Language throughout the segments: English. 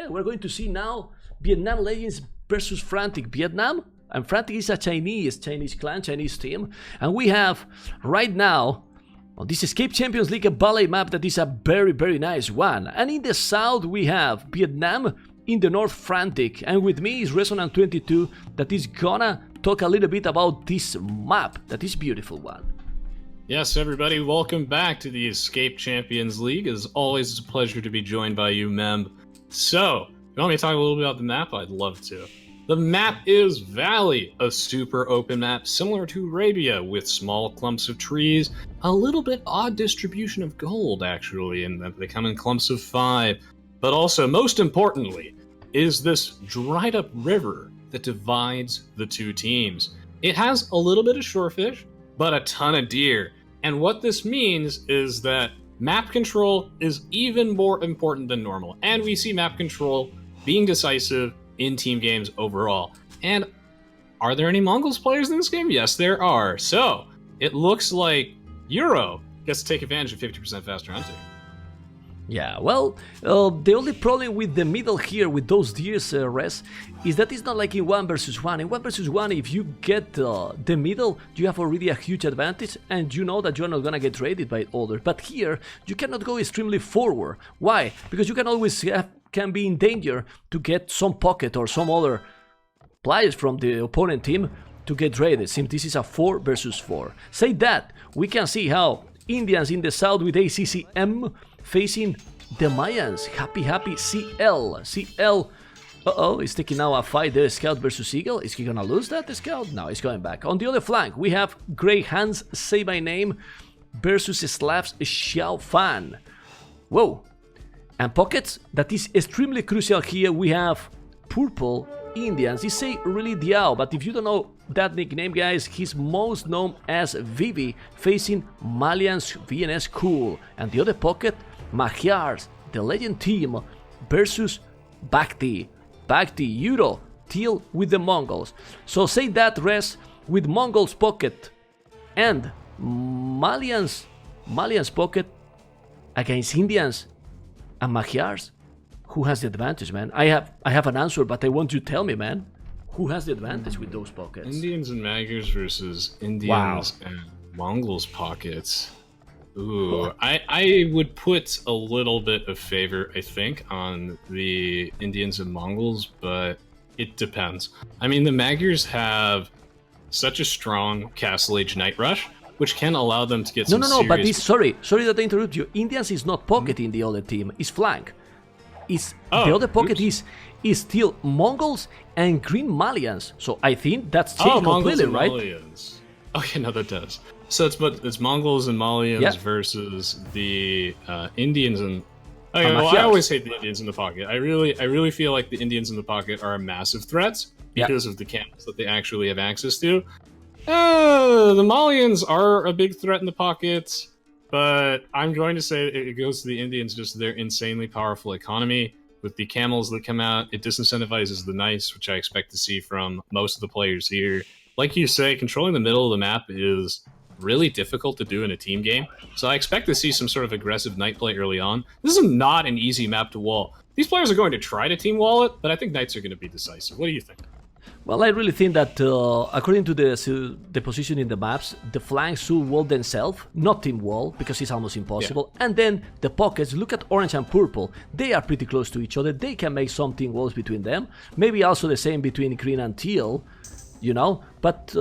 man. We're going to see now Vietnam Legends versus Frantic. Vietnam and Frantic is a Chinese clan, Chinese team. And we have right now on this Escape Champions League a ballet map that is a very, very nice one. And in the south we have Vietnam, in the north Frantic. And with me is Resonant22 that is gonna talk a little bit about this map, that is beautiful one. Yes, everybody, welcome back to the Escape Champions League. As always, it's a pleasure to be joined by you, Mem. So, you want me to talk a little bit about the map? I'd love to. The map is Valley, a super open map similar to Arabia with small clumps of trees, a little bit odd distribution of gold, actually, in that they come in clumps of 5. But also, most importantly, is this dried up river that divides the two teams. It has a little bit of shorefish, but a ton of deer. And what this means is that map control is even more important than normal. And we see map control being decisive in team games overall. And are there any Mongols players in this game? Yes, there are. So it looks like Euro gets to take advantage of 50% faster hunting. Yeah, well, the only problem with the middle here, with those deers, Res, is that it's not like in 1 versus 1. In 1 versus 1, if you get the middle, you have already a huge advantage, and you know that you're not gonna get raided by others. But here, you cannot go extremely forward. Why? Because you can always can be in danger to get some pocket or some other players from the opponent team to get raided, since this is a 4 versus 4. Say that, we can see how Indians in the south with ACCM facing the Mayans. Happy CL. CL, is taking now a fight there, Scout versus Eagle. Is he gonna lose that, the Scout? No, he's going back. On the other flank, we have Grey Hans, Say My Name, versus Slavs Xiao Fan. Whoa. And pockets, that is extremely crucial here. We have Purple Indians. He say really Diao, but if you don't know that nickname, guys, he's most known as Vivi, facing Malians VNS Cool. And the other pocket, Magyars, the legend team, versus Bhakti Euro, Teal with the Mongols. So say that, Res, with Mongols pocket and Malians pocket against Indians and Magyars, who has the advantage, man? I have an answer, but I want you to tell me, man. Who has the advantage with those pockets? Indians and Magyars versus Indians and Mongols pockets. Ooh, I would put a little bit of favor, I think, on the Indians and Mongols, but it depends. I mean, the Magyars have such a strong Castle Age Night Rush, which can allow them to get some serious... but this, sorry that I interrupt you. Indians is not pocket in the other team, it's flank. The other pocket is still Mongols and Green Malians. So I think that's changed completely, right? Malians. Okay, no, that does. So it's Mongols and Malians versus the Indians and... Okay, well, I always hate the Indians in the pocket. I really feel like the Indians in the pocket are a massive threat because of the camps that they actually have access to. The Malians are a big threat in the pocket, but I'm going to say it goes to the Indians, just their insanely powerful economy. With the camels that come out, it disincentivizes the knights, which I expect to see from most of the players here. Like you say, controlling the middle of the map is really difficult to do in a team game, so I expect to see some sort of aggressive knight play early on. This is not an easy map to wall. These players are going to try to team wall it, but I think knights are going to be decisive. What do you think? Well, I really think that according to the position in the maps, the flanks should wall themselves, not team wall, because it's almost impossible. Yeah. And then the pockets, look at orange and purple, they are pretty close to each other, they can make some team walls between them, maybe also the same between green and teal, you know, but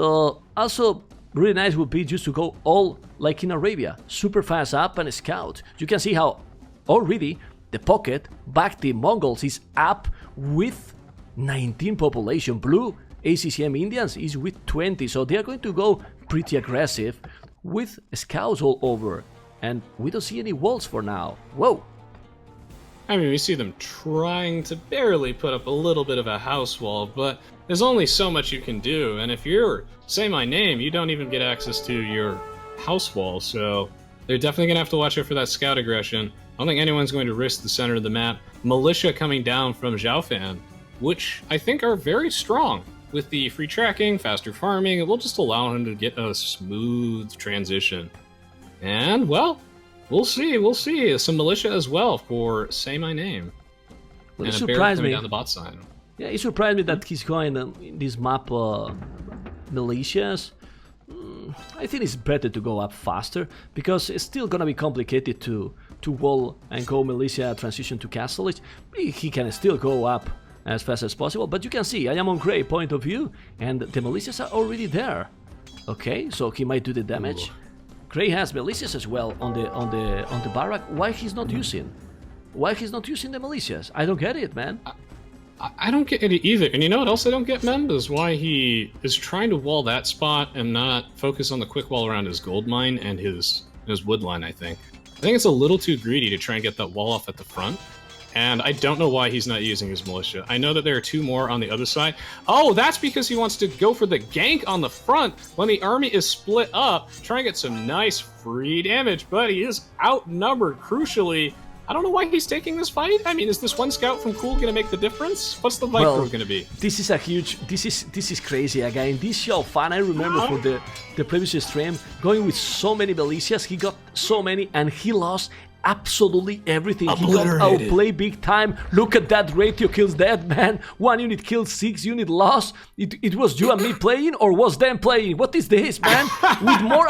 also really nice would be just to go all like in Arabia, super fast up and scout. You can see how already the pocket, back the Mongols, is up with 19 population. Blue ACCM Indians is with 20, so they are going to go pretty aggressive with scouts all over, and we don't see any walls for now. Whoa. I mean, we see them trying to barely put up a little bit of a house wall, but there's only so much you can do, and if you're Say My Name, you don't even get access to your house wall, so they're definitely going to have to watch out for that scout aggression. I don't think anyone's going to risk the center of the map. Militia coming down from Zhaofan, which I think are very strong. With the free tracking, faster farming, it will just allow him to get a smooth transition. And, well, we'll see. Some militia as well for Say My Name. Well, and it a bear surprised coming me. down the bot side. Yeah, it surprised me that he's going in this map militias. I think it's better to go up faster because it's still gonna be complicated to wall and go militia transition to castle age. He can still go up as fast as possible, but you can see I am on gray point of view and the militias are already there. Okay, so he might do the damage. Ooh. Gray has militias as well on the barrack. Why he's not using? Why he's not using the militias? I don't get it, man. I don't get it either. And you know what else I don't get, Mem? Is why he is trying to wall that spot and not focus on the quick wall around his gold mine and his wood line, I think. I think it's a little too greedy to try and get that wall off at the front. And I don't know why he's not using his militia. I know that there are 2 more on the other side. Oh, that's because he wants to go for the gank on the front when the army is split up, try and get some nice free damage, but he is outnumbered crucially. I don't know why he's taking this fight. I mean, is this one scout from Cool gonna make the difference? What's the Viper gonna be? This is a huge. This is crazy again. This show fan. I remember for the previous stream going with so many militias. He got so many and he lost absolutely everything. He got outplayed big time. Look at that ratio kills dead, man. 1 unit killed, 6 unit lost. It was you and me playing or was them playing? What is this, man? with more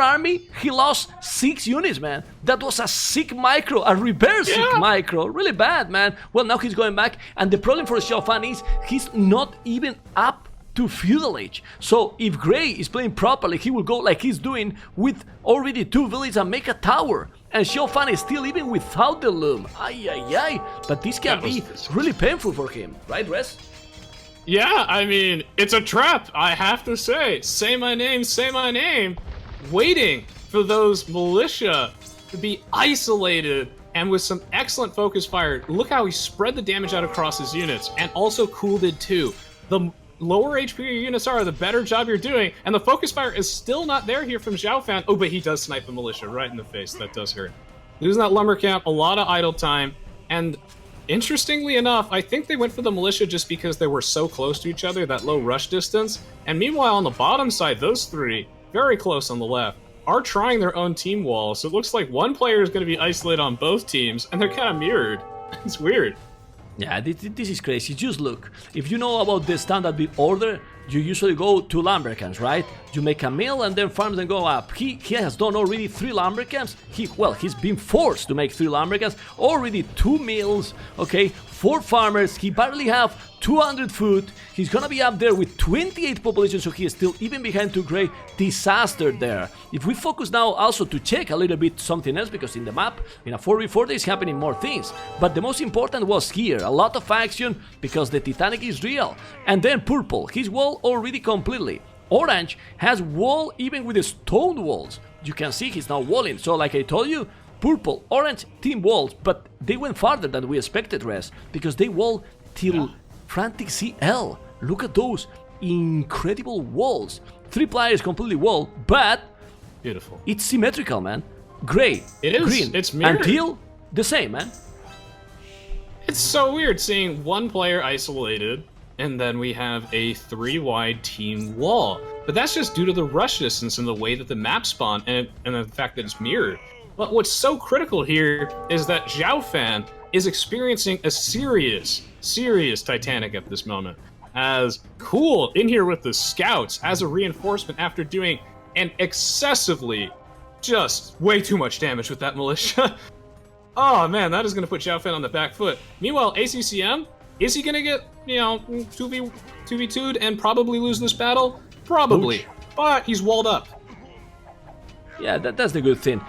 army, he lost 6 units, man. That was a sick micro, a reverse sick micro. Really bad, man. Well, now he's going back, and the problem for Xiaofan is he's not even up to feudal age. So if Gray is playing properly, he will go like he's doing with already 2 villages and make a tower. And Xiaofan is still even without the loom. Ay, ay, ay. But this can be really painful for him, right, Res? Yeah, I mean, it's a trap, I have to say. Say my name. Waiting for those militia to be isolated and with some excellent focus fire. Look how he spread the damage out across his units, and also Cool did too. The lower HP your units are, the better job you're doing, and the focus fire is still not there here from Xiaofan. Oh, but he does snipe the militia right in the face. That does hurt. Losing that lumber camp, a lot of idle time, and interestingly enough, I think they went for the militia just because they were so close to each other, that low rush distance. And meanwhile, on the bottom side, those 3, very close on the left, are trying their own team wall. So it looks like one player is going to be isolated on both teams, and they're kind of mirrored. It's weird. Yeah, this is crazy. Just look. If you know about the standard build order, you usually go 2 lumber camps, right? You make a mill and then farms and go up. He has done already 3 lumber camps. He's been forced to make 3 lumber camps. Already 2 mills, okay? 4 farmers. He barely have 200 food. He's gonna be up there with 28 population, so he is still even behind 2 Gray. Disaster there. If we focus now also to check a little bit something else, because in the map, in a 4v4 there is happening more things. But the most important was here. A lot of action because the Titanic is real. And then Purple, his wall already completely. Orange has wall even with the stone walls. You can see he's now walling. So like I told you, Purple, Orange, team walls, but they went farther than we expected, Res, because they wall till Frantic CL. Look at those incredible walls. 3 players completely wall, but beautiful. It's symmetrical, man. Gray, it is. green, it's mirrored. until the same, man. It's so weird seeing one player isolated, and then we have a 3-wide team wall. But that's just due to the rush distance and the way that the map spawned, and the fact that it's mirrored. But what's so critical here is that Xiaofan is experiencing a serious Titanic at this moment. As Cool in here with the scouts as a reinforcement after doing an excessively, just way too much damage with that militia. Oh man, that is going to put Xiaofan on the back foot. Meanwhile, ACCM, is he going to get, 2v2'd and probably lose this battle? Probably. Ouch. But he's walled up. Yeah, that's the good thing.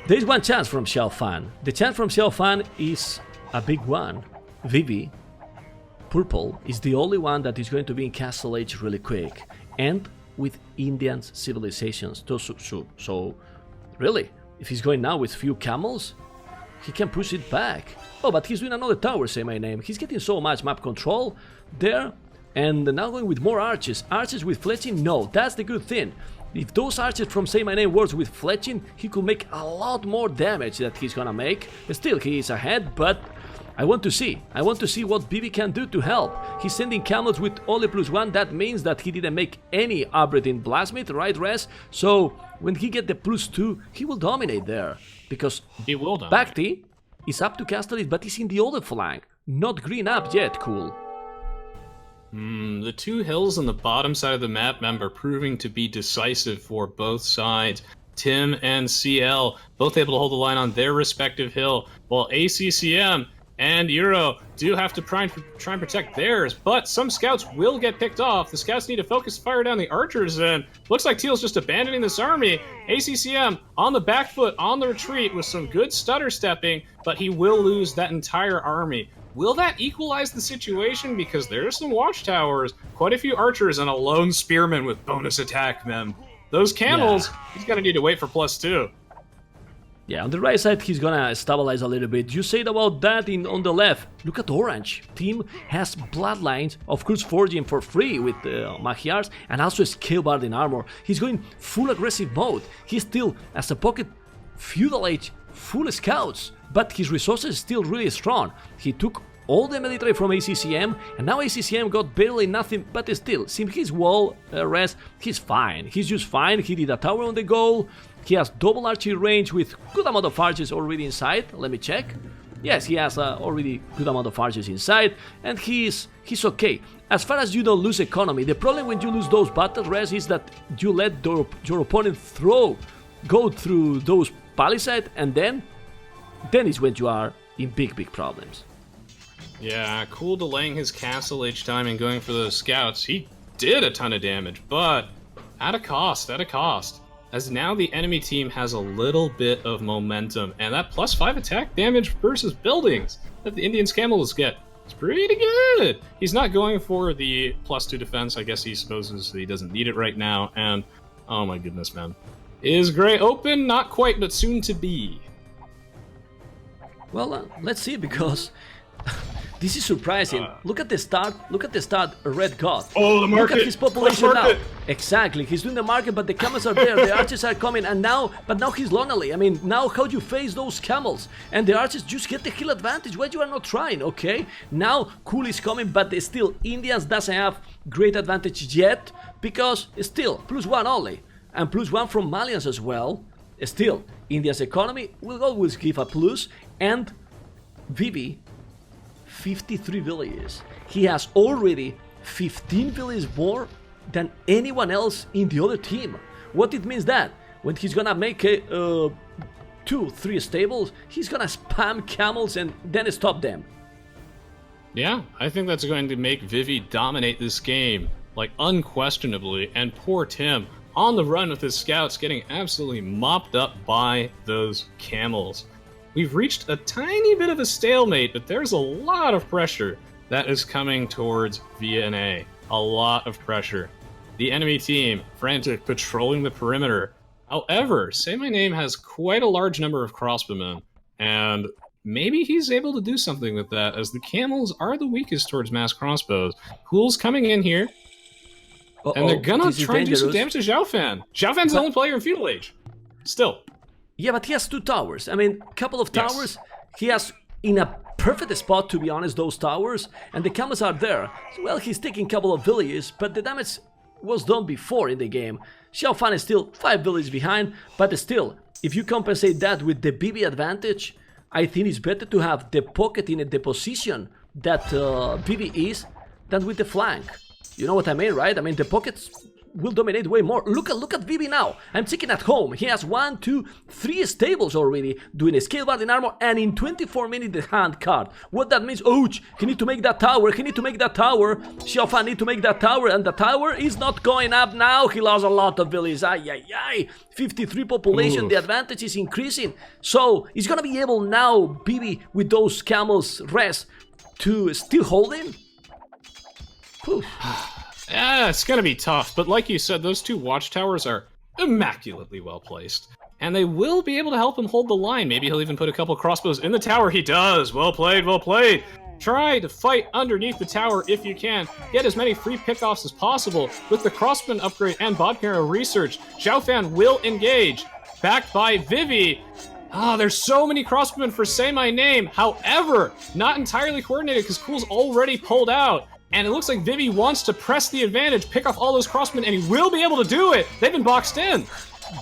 There is one chance from Xiaofan. The chance from Xiaofan is a big one. Vivi, Purple, is the only one that is going to be in Castle Age really quick. And with Indian civilizations. So really, if he's going now with few camels, he can push it back. Oh, but he's doing another tower, say my name. He's getting so much map control there. And now going with more archers. Archers with fletching? No, that's the good thing. If those archers from Say My Name works with fletching, he could make a lot more damage that he's gonna make. Still, he is ahead, but I want to see what Bibi can do to help. He's sending camels with only +1. That means that he didn't make any upgrade in Blasmith, right, Res? So when he get the +2, he will dominate there. Because he will dominate. Bhakti is up to Castellit, but he's in the other flank. not green up yet, Cool. The two hills on the bottom side of the map, Mem, are proving to be decisive for both sides. Tim and CL both able to hold the line on their respective hill, while ACCM and Euro do have to try and protect theirs, but some scouts will get picked off. The scouts need to focus fire down the archers, and looks like Teal's just abandoning this army. ACCM on the back foot, on the retreat with some good stutter stepping, but he will lose that entire army. Will that equalize the situation? Because there are some watchtowers, quite a few archers, and a lone spearman with bonus attack, Mem. Those camels, he's gonna need to wait for +2. Yeah, on the right side, he's gonna stabilize a little bit. You said about that on the left. Look at Orange. Team has Bloodlines, of course forging for free with Magyars, and also Scale Bard in armor. He's going full aggressive mode. He's still, as a pocket feudal age, full scouts, but his resources still really strong. He took all the military from ACCM, and now ACCM got barely nothing, but still, since his wall rest, he's fine. He's just fine. He did a tower on the goal. He has double archery range with good amount of archers already inside. Let me check. Yes, he has already good amount of archers inside, and he's okay. As far as you don't lose economy, the problem when you lose those battle rests is that you let your opponent go through those palisades, and then is when you are in big problems. Yeah, Cool delaying his castle each time and going for those scouts. He did a ton of damage, but at a cost. As now the enemy team has a little bit of momentum, and that +5 attack damage versus buildings that the Indians camels get is pretty good. He's not going for the +2 defense. I guess he supposes that he doesn't need it right now, and oh my goodness, man. Is Gray open? Not quite, but soon to be. Well, let's see, because this is surprising. Look at the start, Red God. Oh, the market! Look at his population now. Market. Exactly, he's doing the market, but the camels are there, the archers are coming, and now he's lonely. I mean, now how do you face those camels? And the archers just get the hill advantage, why you are not trying, okay? Now Cool is coming, but still, Indians doesn't have great advantage yet, because still, +1 only. And +1 from Malians as well. Still, India's economy will always give a plus, and Vivi, 53 villages. He has already 15 villages more than anyone else in the other team. What it means that when he's gonna make 2-3 stables, he's gonna spam camels and then stop them. Yeah, I think that's going to make Vivi dominate this game, like unquestionably, and poor Tim on the run with his scouts getting absolutely mopped up by those camels. We've reached a tiny bit of a stalemate, but there's a lot of pressure that is coming towards VNA. A lot of pressure. The enemy team, Frantic, patrolling the perimeter. However, Say My Name has quite a large number of crossbowmen, and maybe he's able to do something with that, as the camels are the weakest towards mass crossbows. Cool's coming in here, and they're gonna try and do some damage to Xiaofan. Xiaofan's the only player in Feudal Age. Still. Yeah, but he has 2 towers. I mean, couple of towers. He has in a perfect spot, to be honest, those towers, and the camels are there. Well, he's taking a couple of villages, but the damage was done before in the game. Xiaofan is still 5 villages behind, but still, if you compensate that with the BB advantage, I think it's better to have the pocket in the position that BB is than with the flank. You know what I mean, right? I mean, the pockets will dominate way more. Look at Vivi now. I'm checking at home. He has 1, 2, 3 stables already, doing a Scale Bard in armor, and in 24 minutes the hand card. What that means, ouch, he need to make that tower, Xiaofan need to make that tower, and the tower is not going up now. He lost a lot of villages. 53 population, the advantage is increasing. So, he's gonna be able now, Bibi, with those camels rest, to still hold him? Oof. Yeah, it's gonna be tough, but like you said, those 2 watchtowers are immaculately well placed. And they will be able to help him hold the line. Maybe he'll even put a couple crossbows in the tower. He does! Well played, well played! Try to fight underneath the tower if you can. Get as many free pickoffs as possible. With the crossbow upgrade and Bodkara research, Xiaofan will engage. Backed by Vivi. There's so many crossbowmen for Say My Name. However, not entirely coordinated because Cool's already pulled out. And it looks like Vivi wants to press the advantage, pick off all those crossmen, and he will be able to do it! They've been boxed in!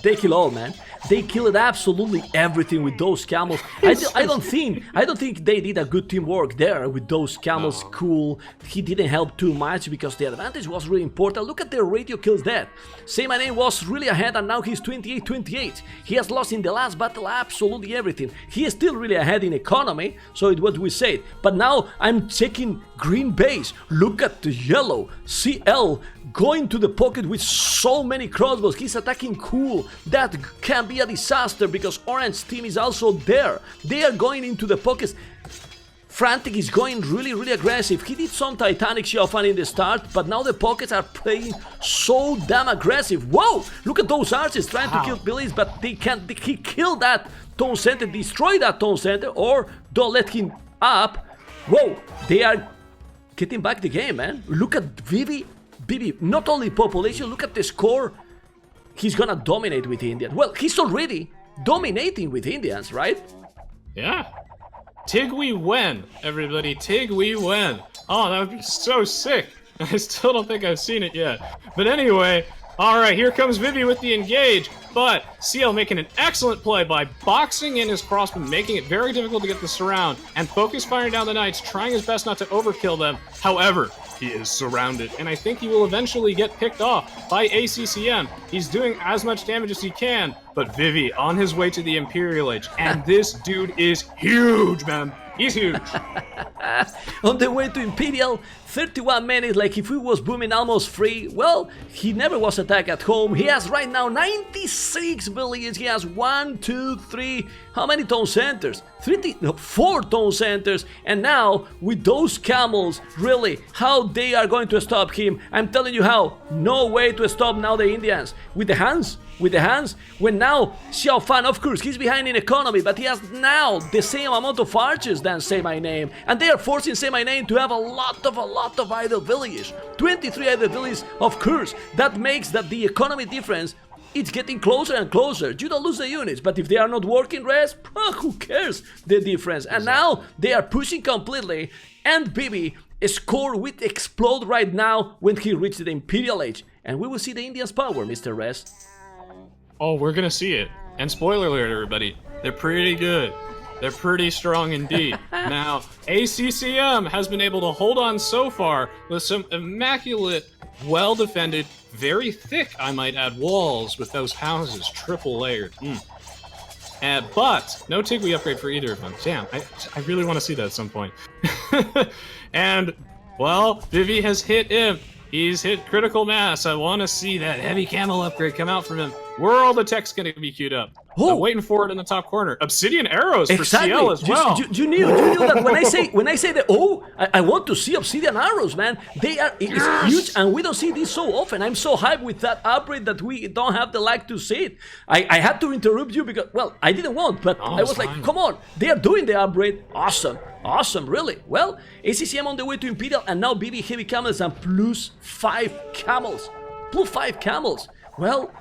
they kill all, man. They killed absolutely everything with those camels. I don't think they did a good teamwork there with those camels. No. Cool. He didn't help too much because the advantage was really important. Look at the radio kills there. Say My Name was really ahead and now he's 28-28. He has lost in the last battle absolutely everything. He is still really ahead in economy, so it's what we said. But now I'm checking green base. Look at the yellow CL going to the pocket with so many crossbows. He's attacking cool. That can be a disaster because orange team is also there. They are going into the pockets. Frantic is going really aggressive. He did some Titanic Xiaofan in the start, but now the pockets are playing so damn aggressive. Whoa! Look at those archers trying to kill Billy's, but they can't. He killed that Tone Center, destroy that Tone Center, or don't let him up. Whoa! They are getting back the game, man. Look at Bibi, not only population, look at the score. He's gonna dominate with Indians. Well, he's already dominating with Indians, right? Yeah. Tigui Wen, everybody. Tigui Wen. Oh, that would be so sick. I still don't think I've seen it yet. But anyway, alright, here comes Vivi with the engage. But CL making an excellent play by boxing in his crossbow, making it very difficult to get the surround, and focus firing down the knights, trying his best not to overkill them. However, he is surrounded, and I think he will eventually get picked off by ACCM. He's doing as much damage as he can, but Vivi on his way to the Imperial Age, and this dude is huge, man. He's huge. On the way to Imperial, 31 minutes, like if he was booming almost free. Well, he never was attacked at home. He has right now 96 villages. He has 1, 2, 3, how many Tone Centers? 4 Tone Centers. And now, with those camels, really, how they are going to stop him? I'm telling you how. No way to stop now the Indians. With the hands, when now Xiaofan, of course, he's behind in economy, but he has now the same amount of archers than Say My Name, and they are forcing Say My Name to have a lot of idle villages, 23 idle villages, of course. That makes that the economy difference, it's getting closer and closer. You don't lose the units, but if they are not working, rest, who cares the difference? And now they are pushing completely, and Bibi score with explode right now when he reaches the Imperial Age, and we will see the Indians' power, Mr. Rest. Oh, we're gonna see it. And spoiler alert, everybody, they're pretty good. They're pretty strong indeed. Now, ACCM has been able to hold on so far with some immaculate, well-defended, very thick, I might add, walls with those houses, triple layered. But no Tigui upgrade for either of them. Damn, I really want to see that at some point. And, well, Vivi has hit him. He's hit critical mass. I want to see that heavy camel upgrade come out from him. Where are all the tech's going to be queued up? Oh. I'm waiting for it in the top corner. Obsidian arrows Exactly. for CL as well. You knew that when I say that. Oh, I want to see obsidian arrows, man. It's huge, and we don't see this so often. I'm so hyped with that upgrade that we don't have the luck to see it. I had to interrupt you because, well, I didn't want, but I was like, come on, they are doing the upgrade. Awesome, really. Well, ACCM on the way to Imperial, and now BB heavy camels and plus 5 camels. Well,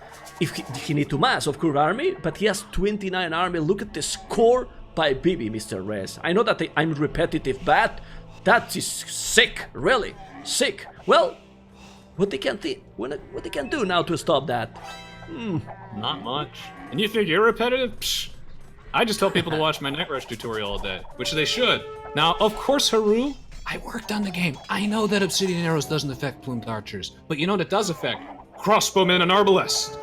if he need to mass, of course, army, but he has 29 army. Look at the score by BB, Mr. Rez. I know that I'm repetitive, but that is sick, really sick. Well, what they can do now to stop that? Not much. And you think you're repetitive? Psh. I just tell people to watch my Night Rush tutorial all day, which they should. Now, of course, Haru, I worked on the game. I know that Obsidian Arrows doesn't affect plumed archers, but you know what it does affect? Crossbowmen and arbalists.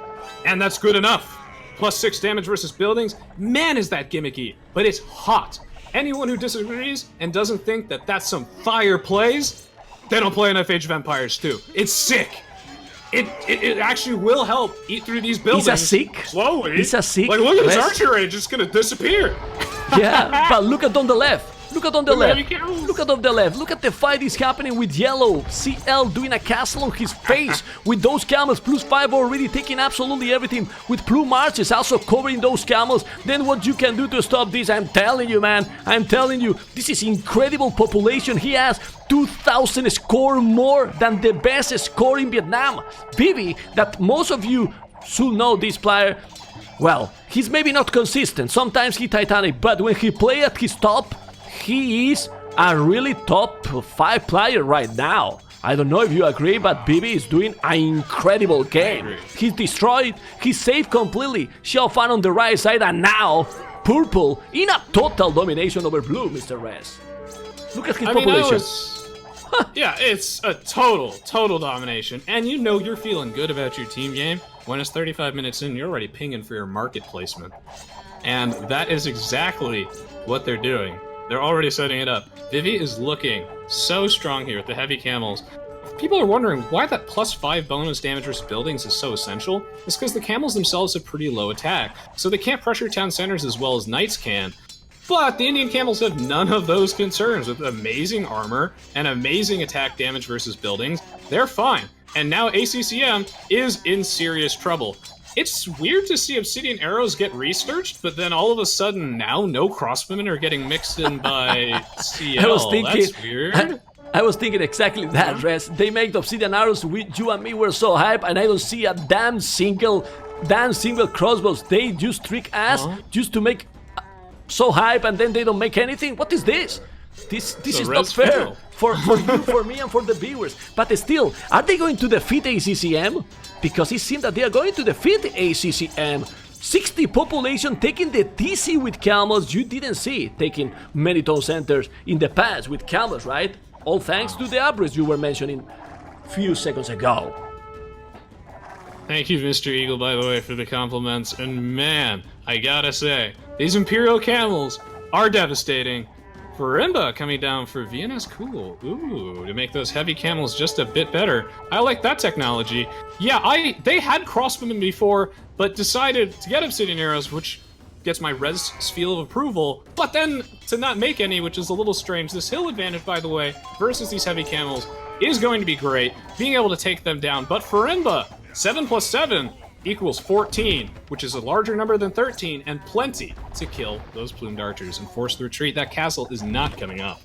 And that's good enough. Plus 6 damage versus buildings. Man, is that gimmicky, but it's hot. Anyone who disagrees and doesn't think that that's some fire plays, they don't play enough Age of Empires 2. It's sick. It actually will help eat through these buildings. It's a sick. Slowly. It's a sick. Like, look at this archer range, it's gonna disappear. Yeah, but look at on the left. Look at on the left. Look at on the left. Look at the fight is happening with yellow. CL doing a castle on his face with those camels. Plus 5 already taking absolutely everything. With plume marches also covering those camels. Then what you can do to stop this? I'm telling you, man. I'm telling you. This is incredible population. He has 2,000 score more than the best score in Vietnam. Bibi, that most of you should know this player. Well, he's maybe not consistent. Sometimes he Titanic, but when he play at his top, he is a really top 5 player right now. I don't know if you agree, but BB is doing an incredible game. agree. He's destroyed, he's saved completely. Xiao Fan on the right side, and now Purple in a total domination over Blue, Mr. Rez. Look at his population. Yeah, it's a total domination. And you know you're feeling good about your team game when it's 35 minutes in, you're already pinging for your market placement. And that is exactly what they're doing. They're already setting it up. Vivi is looking so strong here with the heavy camels. People are wondering why that +5 bonus damage versus buildings is so essential. It's because the camels themselves have pretty low attack, so they can't pressure town centers as well as knights can. But the Indian camels have none of those concerns. With amazing armor and amazing attack damage versus buildings, they're fine. And now ACCM is in serious trouble. It's weird to see Obsidian Arrows get researched, but then all of a sudden now no crossbowmen are getting mixed in by CL. I was thinking, that's weird. I was thinking exactly that, Rez. They make the Obsidian Arrows, you and me were so hype, and I don't see a damn single crossbows. They just trick us just to make so hype, and then they don't make anything. What is this? This is not fair for you, for me, and for the viewers. But still, are they going to defeat ACCM? Because it seems that they are going to defeat ACCM. 60 population taking the TC with camels. You didn't see it taking many town centers in the past with camels, right? All thanks to the upgrades you were mentioning a few seconds ago. Thank you, Mr. Eagle, by the way, for the compliments. And man, I gotta say, these Imperial camels are devastating. Farimba coming down for VNS, cool. Ooh, to make those heavy camels just a bit better. I like that technology. Yeah, they had crossbowmen before, but decided to get Obsidian Arrows, which gets my res seal of approval, but then to not make any, which is a little strange. This hill advantage, by the way, versus these heavy camels is going to be great, being able to take them down. But Farimba, 7 + 7 equals 14, which is a larger number than 13, and plenty to kill those plumed archers and force the retreat. That castle is not coming up.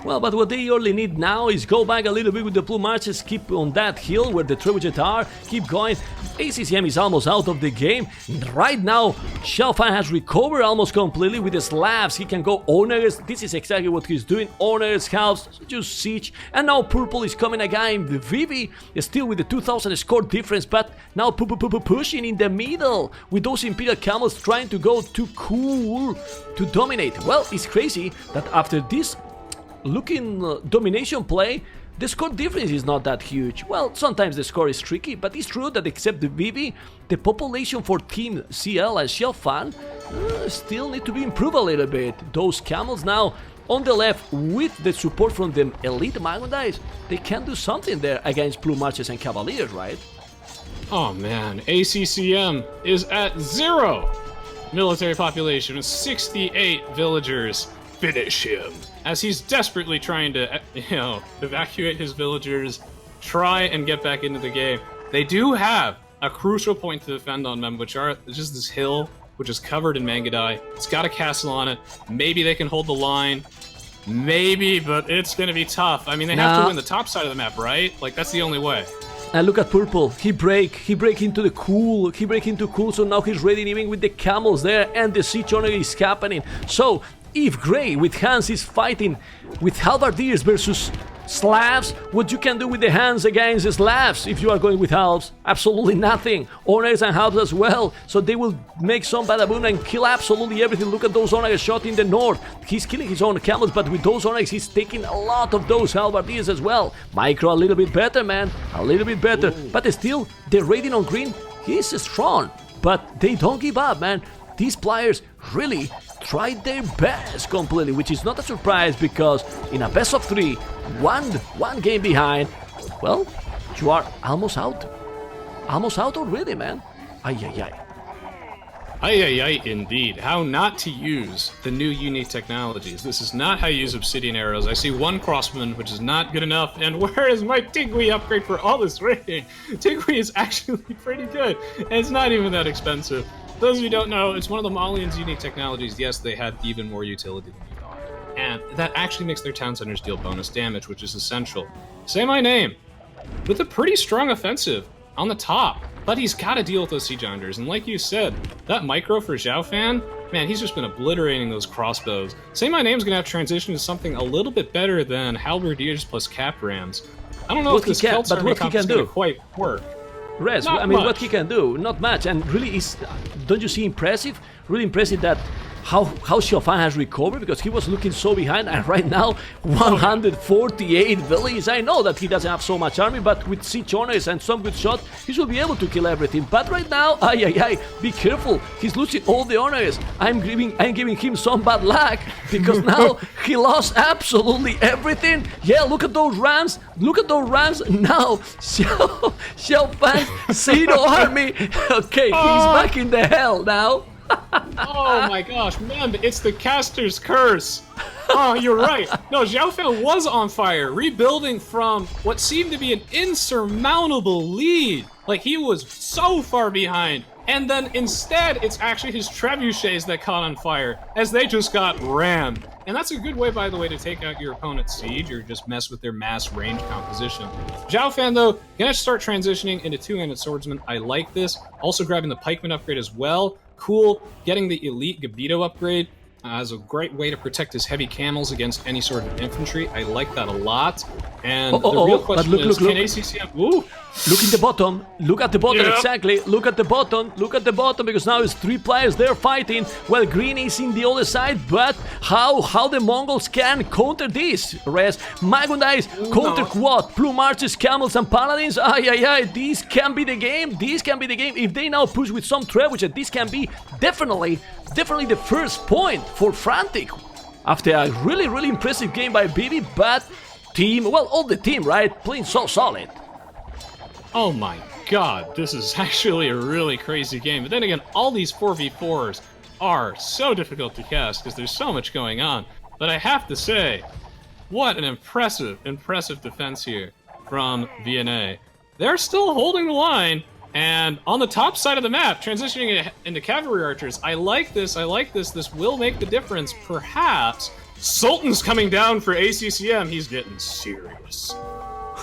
Well, but what they only need now is go back a little bit with the plume archers, keep on that hill where the trebuchet are, keep going. ACCM is almost out of the game. Right now, Xiao Fan has recovered almost completely with the Slavs. He can go Honors. This is exactly what he's doing. Honors, House, just Siege. And now Purple is coming again. Vivi is still with the 2000 score difference, but now pushing in the middle with those Imperial Camels trying to go too cool to dominate. Well, it's crazy that after this looking domination play, the score difference is not that huge. Well, sometimes the score is tricky, but it's true that except the Vivi, the population for Team CL and Xiao Fan still need to be improved a little bit. Those camels now on the left with the support from the elite Magondais, they can do something there against Plume Archers and Cavaliers, right? Oh man, ACCM is at 0 military population with 68 villagers. Finish him. As he's desperately trying to, evacuate his villagers, try and get back into the game. They do have a crucial point to defend on them, which are just this hill, which is covered in Mangadai. It's got a castle on it. Maybe they can hold the line. Maybe, but it's going to be tough. I mean, they have to win the top side of the map, right? Like, that's the only way. And look at Purple, he break into the cool, so now he's ready even with the camels there, and the siege honor is happening. So, if Grey with Hans is fighting with Halbardiers versus Slavs, what you can do with the Hans against Slavs if you are going with Halves? Absolutely nothing. Honors and Halves as well, so they will make some badaboon and kill absolutely everything. Look at those Honors shot in the north. He's killing his own camels, but with those Honors he's taking a lot of those Halbardiers as well. Micro a little bit better, man, a little bit better. But still, the rating on green, he's strong, but they don't give up, man. These players really tried their best completely, which is not a surprise because in a best of 3, one game behind, well, you are almost out. Almost out already, man. Ay, ay, ay. Ay, ay, ay, indeed. How not to use the new unique technologies. This is not how you use Obsidian Arrows. I see one crossman, which is not good enough, and where is my Tigui upgrade for all this rating? Tigui is actually pretty good, and it's not even that expensive. Those of you who don't know, it's one of the Malian's unique technologies. Yes, they have even more utility than you thought. And that actually makes their town centers deal bonus damage, which is essential. Say my name. With a pretty strong offensive on the top. But he's got to deal with those siege honors. And like you said, that micro for Xiao Fan, man, he's just been obliterating those crossbows. Say my name's going to have to transition to something a little bit better than halberdiers plus cap rams. I don't know what if this he can, Celts but army what he comp can is going do. to quite work. Res, Not I mean, what much. he can do, not much, and really is, don't you see impressive? Really impressive that how Xiaofan has recovered, because he was looking so behind, and right now 148 villages. I know that he doesn't have so much army, but with siege honors and some good shot, he should be able to kill everything. But right now, be careful, he's losing all the honors. I'm giving him some bad luck, because now he lost absolutely everything. Yeah, look at those runs, now Xiaofan's zero army. Okay, he's back in the hell now. Oh my gosh, man, it's the caster's curse. Oh, you're right. No, Xiaofan was on fire, rebuilding from what seemed to be an insurmountable lead. Like, he was so far behind. And then instead, it's actually his trebuchets that caught on fire, as they just got rammed. And that's a good way, by the way, to take out your opponent's siege, or just mess with their mass range composition. Xiaofan, though, gonna start transitioning into two-handed swordsman. I like this. Also grabbing the pikeman upgrade as well. Cool. Getting the elite Gabito upgrade as a great way to protect his heavy camels against any sort of infantry. I like that a lot. And the real question is, can ACCM... Ooh. Look in the bottom. Look at the bottom, Yep. exactly. Look at the bottom. Look at the bottom, because now it's 3 players there fighting. While green is in the other side, but how the Mongols can counter this, Res? Magundais counter what? Plume archers, camels, and paladins? This can be the game. This can be the game. If they now push with some trebuchet, this can be definitely the first point for Frantic. After a really impressive game by Bibi, but team, well, all the team, right? Playing so solid. Oh my god, this is actually a really crazy game. But then again, all these 4v4s are so difficult to cast because there's so much going on. But I have to say, what an impressive defense here from VNA. They're still holding the line, and on the top side of the map, transitioning into cavalry archers. I like this. This will make the difference, perhaps. Sultan's coming down for ACCM. He's getting serious.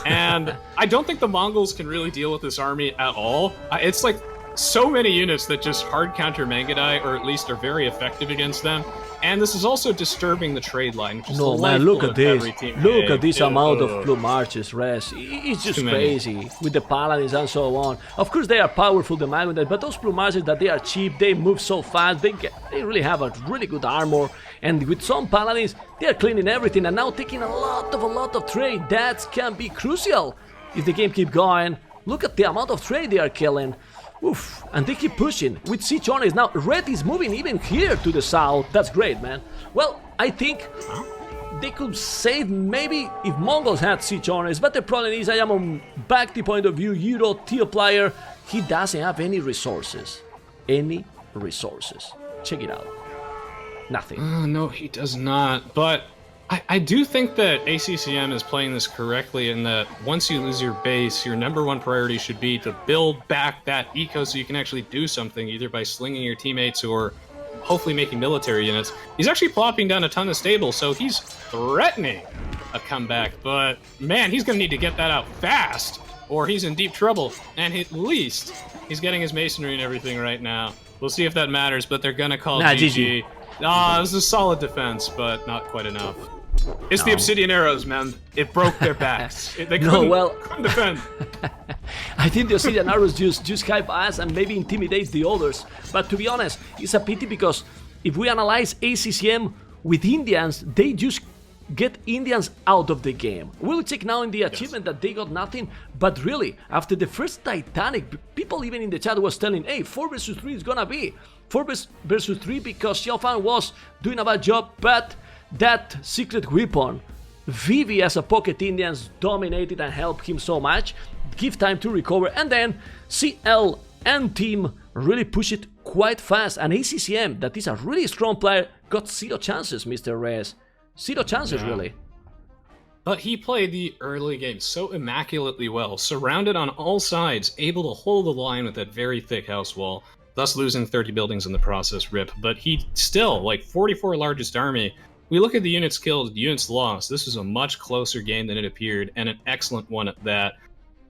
And I don't think the Mongols can really deal with this army at all. It's like so many units that just hard counter Mangadai, or at least are very effective against them. And this is also disturbing the trade line. Which is no, man, look at this. Look at this amount Ew. of plume archers, Res. It's just crazy. With the paladins and so on. Of course, they are powerful, the Magundai, but those plume archers, that they are cheap, they move so fast, they really have a really good armor. And with some paladins, they are cleaning everything and now taking a lot of trade. That can be crucial if the game keep going. Look at the amount of trade they are killing. Oof, and they keep pushing with siege honors. Now red is moving even here to the south. That's great, man. Well, I think they could save maybe if Mongols had siege honors, but the problem is, I am on back the point of view, Euro tier player, he doesn't have any resources. Check it out. Nothing. No, he does not. But I do think that ACCM is playing this correctly, in that once you lose your base, your #1 priority should be to build back that eco so you can actually do something, either by slinging your teammates or hopefully making military units. He's actually plopping down a ton of stables, so he's threatening a comeback. But man, he's going to need to get that out fast, or he's in deep trouble. And at least he's getting his masonry and everything right now. We'll see if that matters, but they're going to call GG. Ah, this is a solid defense, but not quite enough. It's the obsidian arrows, man. It broke their backs. They couldn't defend. I think the obsidian arrows just hype us and maybe intimidate the others. But to be honest, it's a pity, because if we analyze ACCM with Indians, they just get Indians out of the game. We'll check now in the achievement that they got nothing, but really, after the first Titanic, people even in the chat was telling, hey, 4 versus 3 is gonna be 4 versus 3 because Xiaofan was doing a bad job, but that secret weapon, Vivi as a pocket Indians dominated and helped him so much, give time to recover, and then CL and team really push it quite fast, and ACCM, that is a really strong player, got 0 chances, Mr. Reyes. 0 chances, really. But he played the early game so immaculately well, surrounded on all sides, able to hold the line with that very thick house wall, thus losing 30 buildings in the process, rip. But he still, like, 44 largest army. We look at the units killed, units lost. This was a much closer game than it appeared, and an excellent one at that.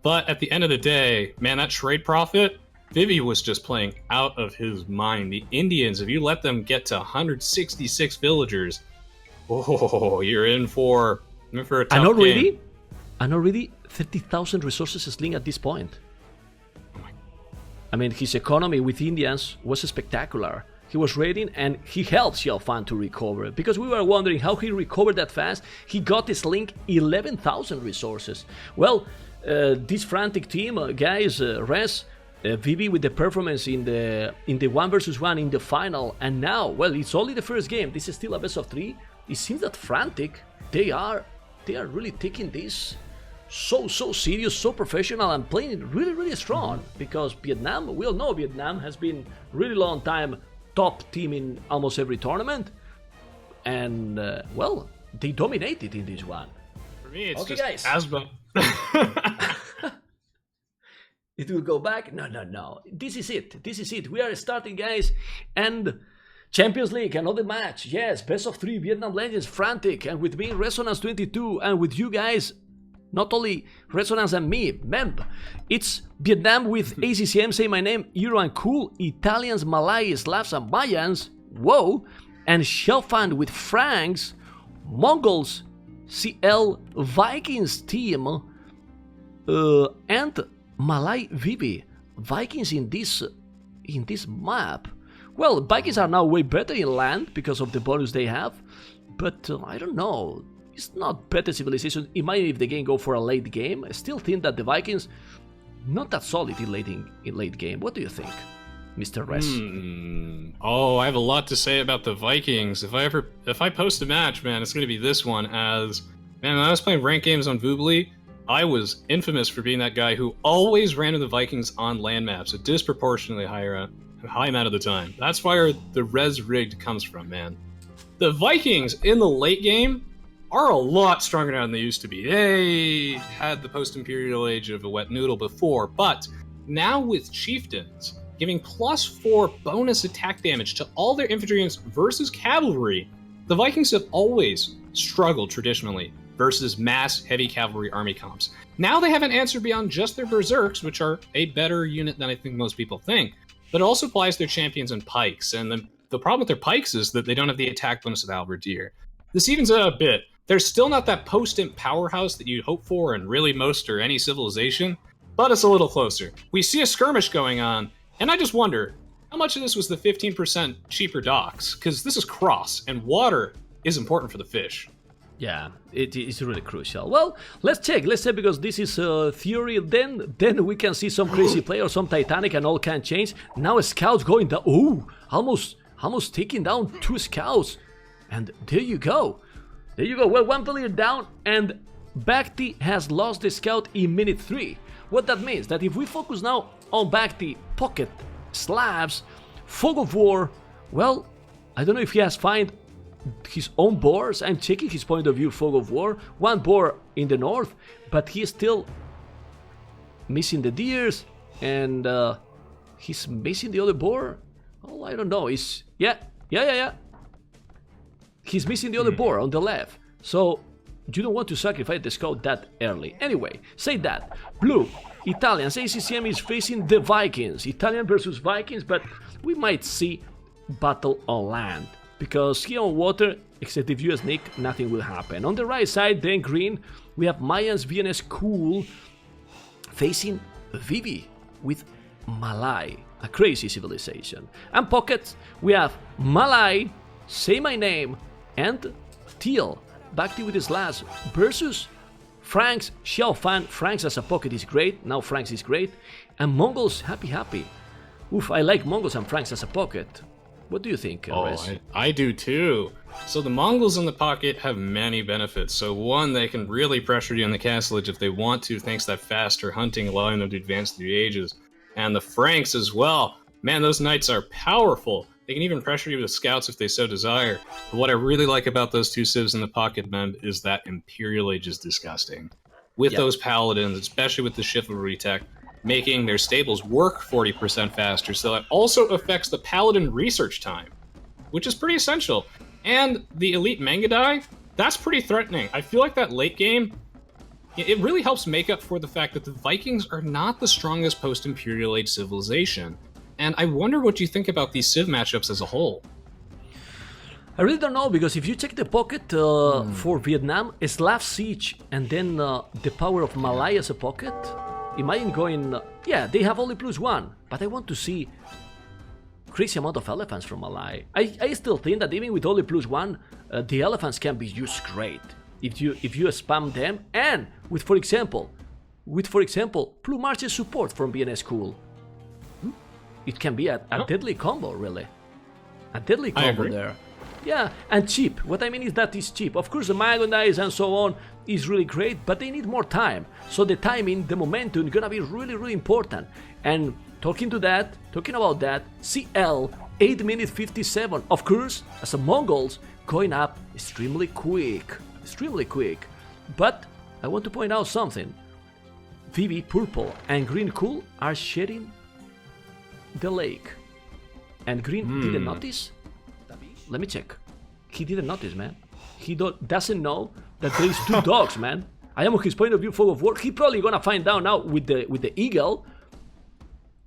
But at the end of the day, man, that trade profit, Vivi was just playing out of his mind. The Indians, if you let them get to 166 villagers, oh, you're in for a tough game. and already 30,000 resources sling at this point. I mean, his economy with Indians was spectacular. He was raiding and he helped Xiaofan to recover, because we were wondering how he recovered that fast. He got his link 11,000 resources. Well, this Frantic team, guys, Res, VB with the performance in the 1v1 in the final, and now, well, it's only the first game. This is still a best of 3. It seems that Frantic, they are really taking this so serious, so professional, and playing it really strong, because Vietnam, we all know Vietnam has been really long time top team in almost every tournament, and well, they dominated in this one. For me, it's okay, just guys. Asba. It will go back? No. This is it. We are starting, guys, and Champions League, another match. Yes, best of 3, Vietnam Legends, Frantic, and with me, Resonance 22, and with you guys, not only Resonance and me, Memb. It's Vietnam with ACCM, say my name, Euro and Cool, Italians, Malays, Slavs and Mayans, whoa, and Xiaofan with Franks, Mongols, CL, Vikings team, and Malay Vivi. Vikings in this map. Well, Vikings are now way better in land because of the bonus they have, but I don't know. It's not better civilization. Imagine if the game go for a late game. I still think that the Vikings not that solid in late game. What do you think, Mr. Res? Oh, I have a lot to say about the Vikings. If I post a match, man, it's gonna be this one. As man, when I was playing ranked games on Voobly, I was infamous for being that guy who always ran into the Vikings on land maps, a disproportionately high amount of the time. That's where the res rigged comes from, man. The Vikings in the late game are a lot stronger now than they used to be. They had the post-imperial age of a wet noodle before, but now with chieftains giving +4 bonus attack damage to all their infantry units versus cavalry, the Vikings have always struggled traditionally versus mass heavy cavalry army comps. Now they have an answer beyond just their berserks, which are a better unit than I think most people think, but it also applies their champions and pikes, and the problem with their pikes is that they don't have the attack bonus of halberdier. This evens it out a bit. They're still not that post-imp powerhouse that you'd hope for in really most or any civilization, but it's a little closer. We see a skirmish going on, and I just wonder, how much of this was the 15% cheaper docks? Because this is cross, and water is important for the fish. Yeah, it is really crucial. Well, let's check, because this is theory. Then we can see some crazy play or some Titanic and all can change. Now scouts going down. Ooh, almost taking down 2 scouts, and there you go. Well, 1 player down, and Bhakti has lost the scout in minute 3. What that means, that if we focus now on Bhakti, pocket, Slavs, Fog of War, well, I don't know if he has find his own boars. I'm checking his point of view, Fog of War. 1 boar in the north, but he's still missing the deers, and he's missing the other boar. Oh, I don't know. Yeah. He's missing the other boar on the left, so you don't want to sacrifice the scout that early. Anyway, say that. Blue, Italians, ACCM is facing the Vikings. Italian versus Vikings, but we might see battle on land, because here on water, except if you sneak, nothing will happen. On the right side, then green, we have Mayans VNS Cool facing Vivi with Malay, a crazy civilization. And pockets, we have Malay, Say My Name, and Teal, Bhakti with his last, versus Franks, Xiaofan. Franks as a pocket is great, now Franks is great, and Mongols happy. Oof, I like Mongols and Franks as a pocket. What do you think, Res? I do too. So the Mongols in the pocket have many benefits. So one, they can really pressure you in the castlage if they want to, thanks to that faster hunting, allowing them to advance through the ages. And the Franks as well. Man, those knights are powerful. They can even pressure you with scouts if they so desire. But what I really like about those 2 civs in the pocket, Mem, is that Imperial Age is disgusting. With those paladins, especially with the chivalry tech, making their stables work 40% faster, so that also affects the paladin research time, which is pretty essential. And the elite Mangadai, that's pretty threatening. I feel like that late game, it really helps make up for the fact that the Vikings are not the strongest post-Imperial Age civilization. And I wonder what you think about these civ matchups as a whole. I really don't know, because if you check the pocket for Vietnam, Slav Siege and then the power of Malay as a pocket, imagine going, yeah, they have only +1, but I want to see crazy amount of elephants from Malay. I still think that even with only +1, the elephants can be used great if you spam them, and with for example, Plumarch's support from VNS Cool. It can be a deadly combo, really. A deadly combo there. Yeah, and cheap. What I mean is that it's cheap. Of course, the Magondise and so on is really great, but they need more time. So the timing, the momentum is gonna be really, really important. And talking about that, CL 8 minutes 57. Of course, as a Mongols, going up extremely quick. But I want to point out something. Vivi, purple, and green cool are sharing the lake. And green didn't notice? Let me check. He didn't notice, man. He doesn't know that there is 2 dogs, man. I am on his point of view, fog of war. He probably gonna find out now with the eagle.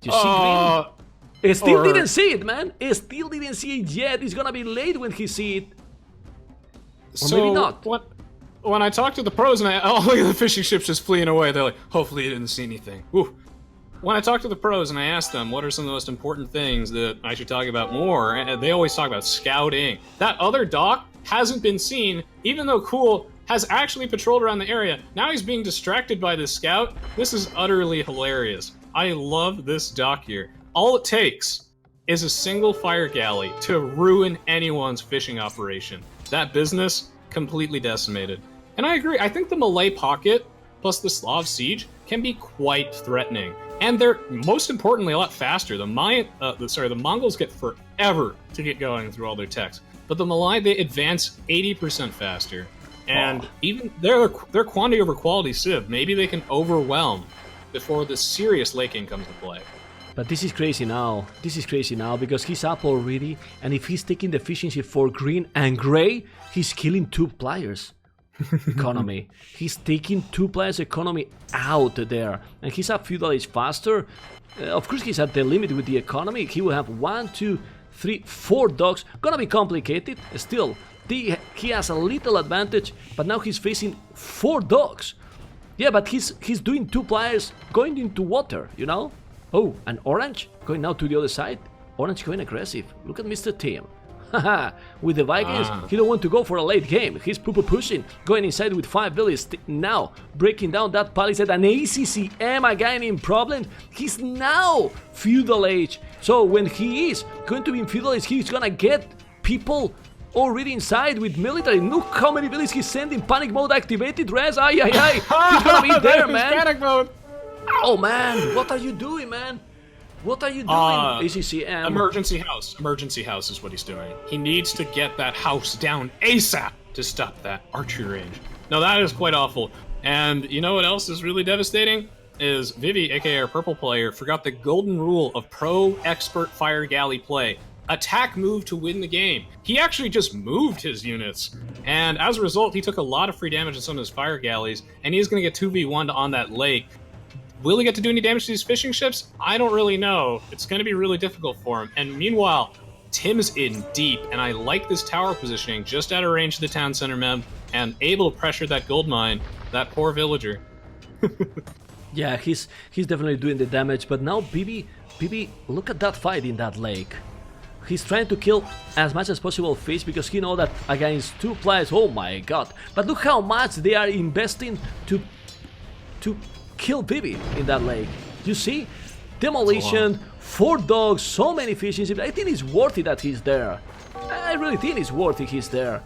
You see green? He still didn't see it, man. He still didn't see it yet. It's gonna be late when he see it. Or maybe not. When I talk to the pros and look at the fishing ships just fleeing away, they're like, hopefully you didn't see anything. Woo. When I talk to the pros and I ask them what are some of the most important things that I should talk about more, and they always talk about scouting. That other dock hasn't been seen, even though Cool has actually patrolled around the area. Now he's being distracted by this scout. This is utterly hilarious. I love this dock here. All it takes is a single fire galley to ruin anyone's fishing operation. That business, completely decimated. And I agree, I think the Malay pocket plus the Slav siege can be quite threatening. And they're, most importantly, a lot faster. The Mongols get forever to get going through all their techs. But the Malay, they advance 80% faster. And even their quantity over quality civ, maybe they can overwhelm before the serious laking comes to play. But this is crazy now. Because he's up already, and if he's taking the efficiency for green and gray, he's killing 2 players. Economy. He's taking 2 players economy out there, and he's up feudal age faster. Of course, he's at the limit with the economy. He will have 1, 2, 3, 4 dogs. Gonna be complicated. Still, he has a little advantage, but now he's facing 4 dogs. Yeah, but he's doing 2 players going into water, you know. Oh, and orange going now to the other side. Orange going aggressive. Look at Mr. Tim. Haha, with the Vikings, he don't want to go for a late game. He's pushing, going inside with 5 villages. Now, breaking down that palisade, and ACCM again in problems. He's now feudal age. So when he is going to be in feudal age, he's gonna get people already inside with military. Look how many villages he's sending. Panic mode activated, Rez. Ay. He's gonna be there, man. Panic mode. Oh, man. What are you doing, man? What are you doing, ACCM? Emergency house is what he's doing. He needs to get that house down ASAP to stop that archery range. No, that is quite awful. And you know what else is really devastating? Is Vivi, aka our purple player, forgot the golden rule of pro expert fire galley play. Attack move to win the game. He actually just moved his units. And as a result, he took a lot of free damage on some of his fire galleys, and he's going to get 2v1'd on that lake. Will he get to do any damage to these fishing ships? I don't really know. It's going to be really difficult for him. And meanwhile, Tim's in deep, and I like this tower positioning just out of range of the town center mem, and able to pressure that gold mine, that poor villager. Yeah, he's definitely doing the damage, but now Bibi, look at that fight in that lake. He's trying to kill as much as possible fish because he knows that against 2 players, oh my god. But look how much they are investing to kill Bibi in that lake. You see? Demolition, 4 dogs, so many fish. I think it's worth it that he's there. I really think it's worth it he's there.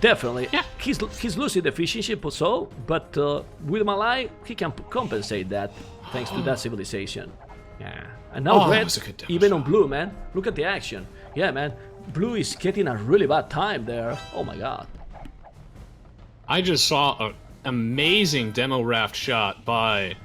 Definitely. Yeah. He's losing the efficiency or so, but with Malay, he can compensate that thanks to that civilization. Yeah. And now red, even on blue, man. Look at the action. Yeah, man. Blue is getting a really bad time there. Oh my god. I just saw an amazing demo raft shot by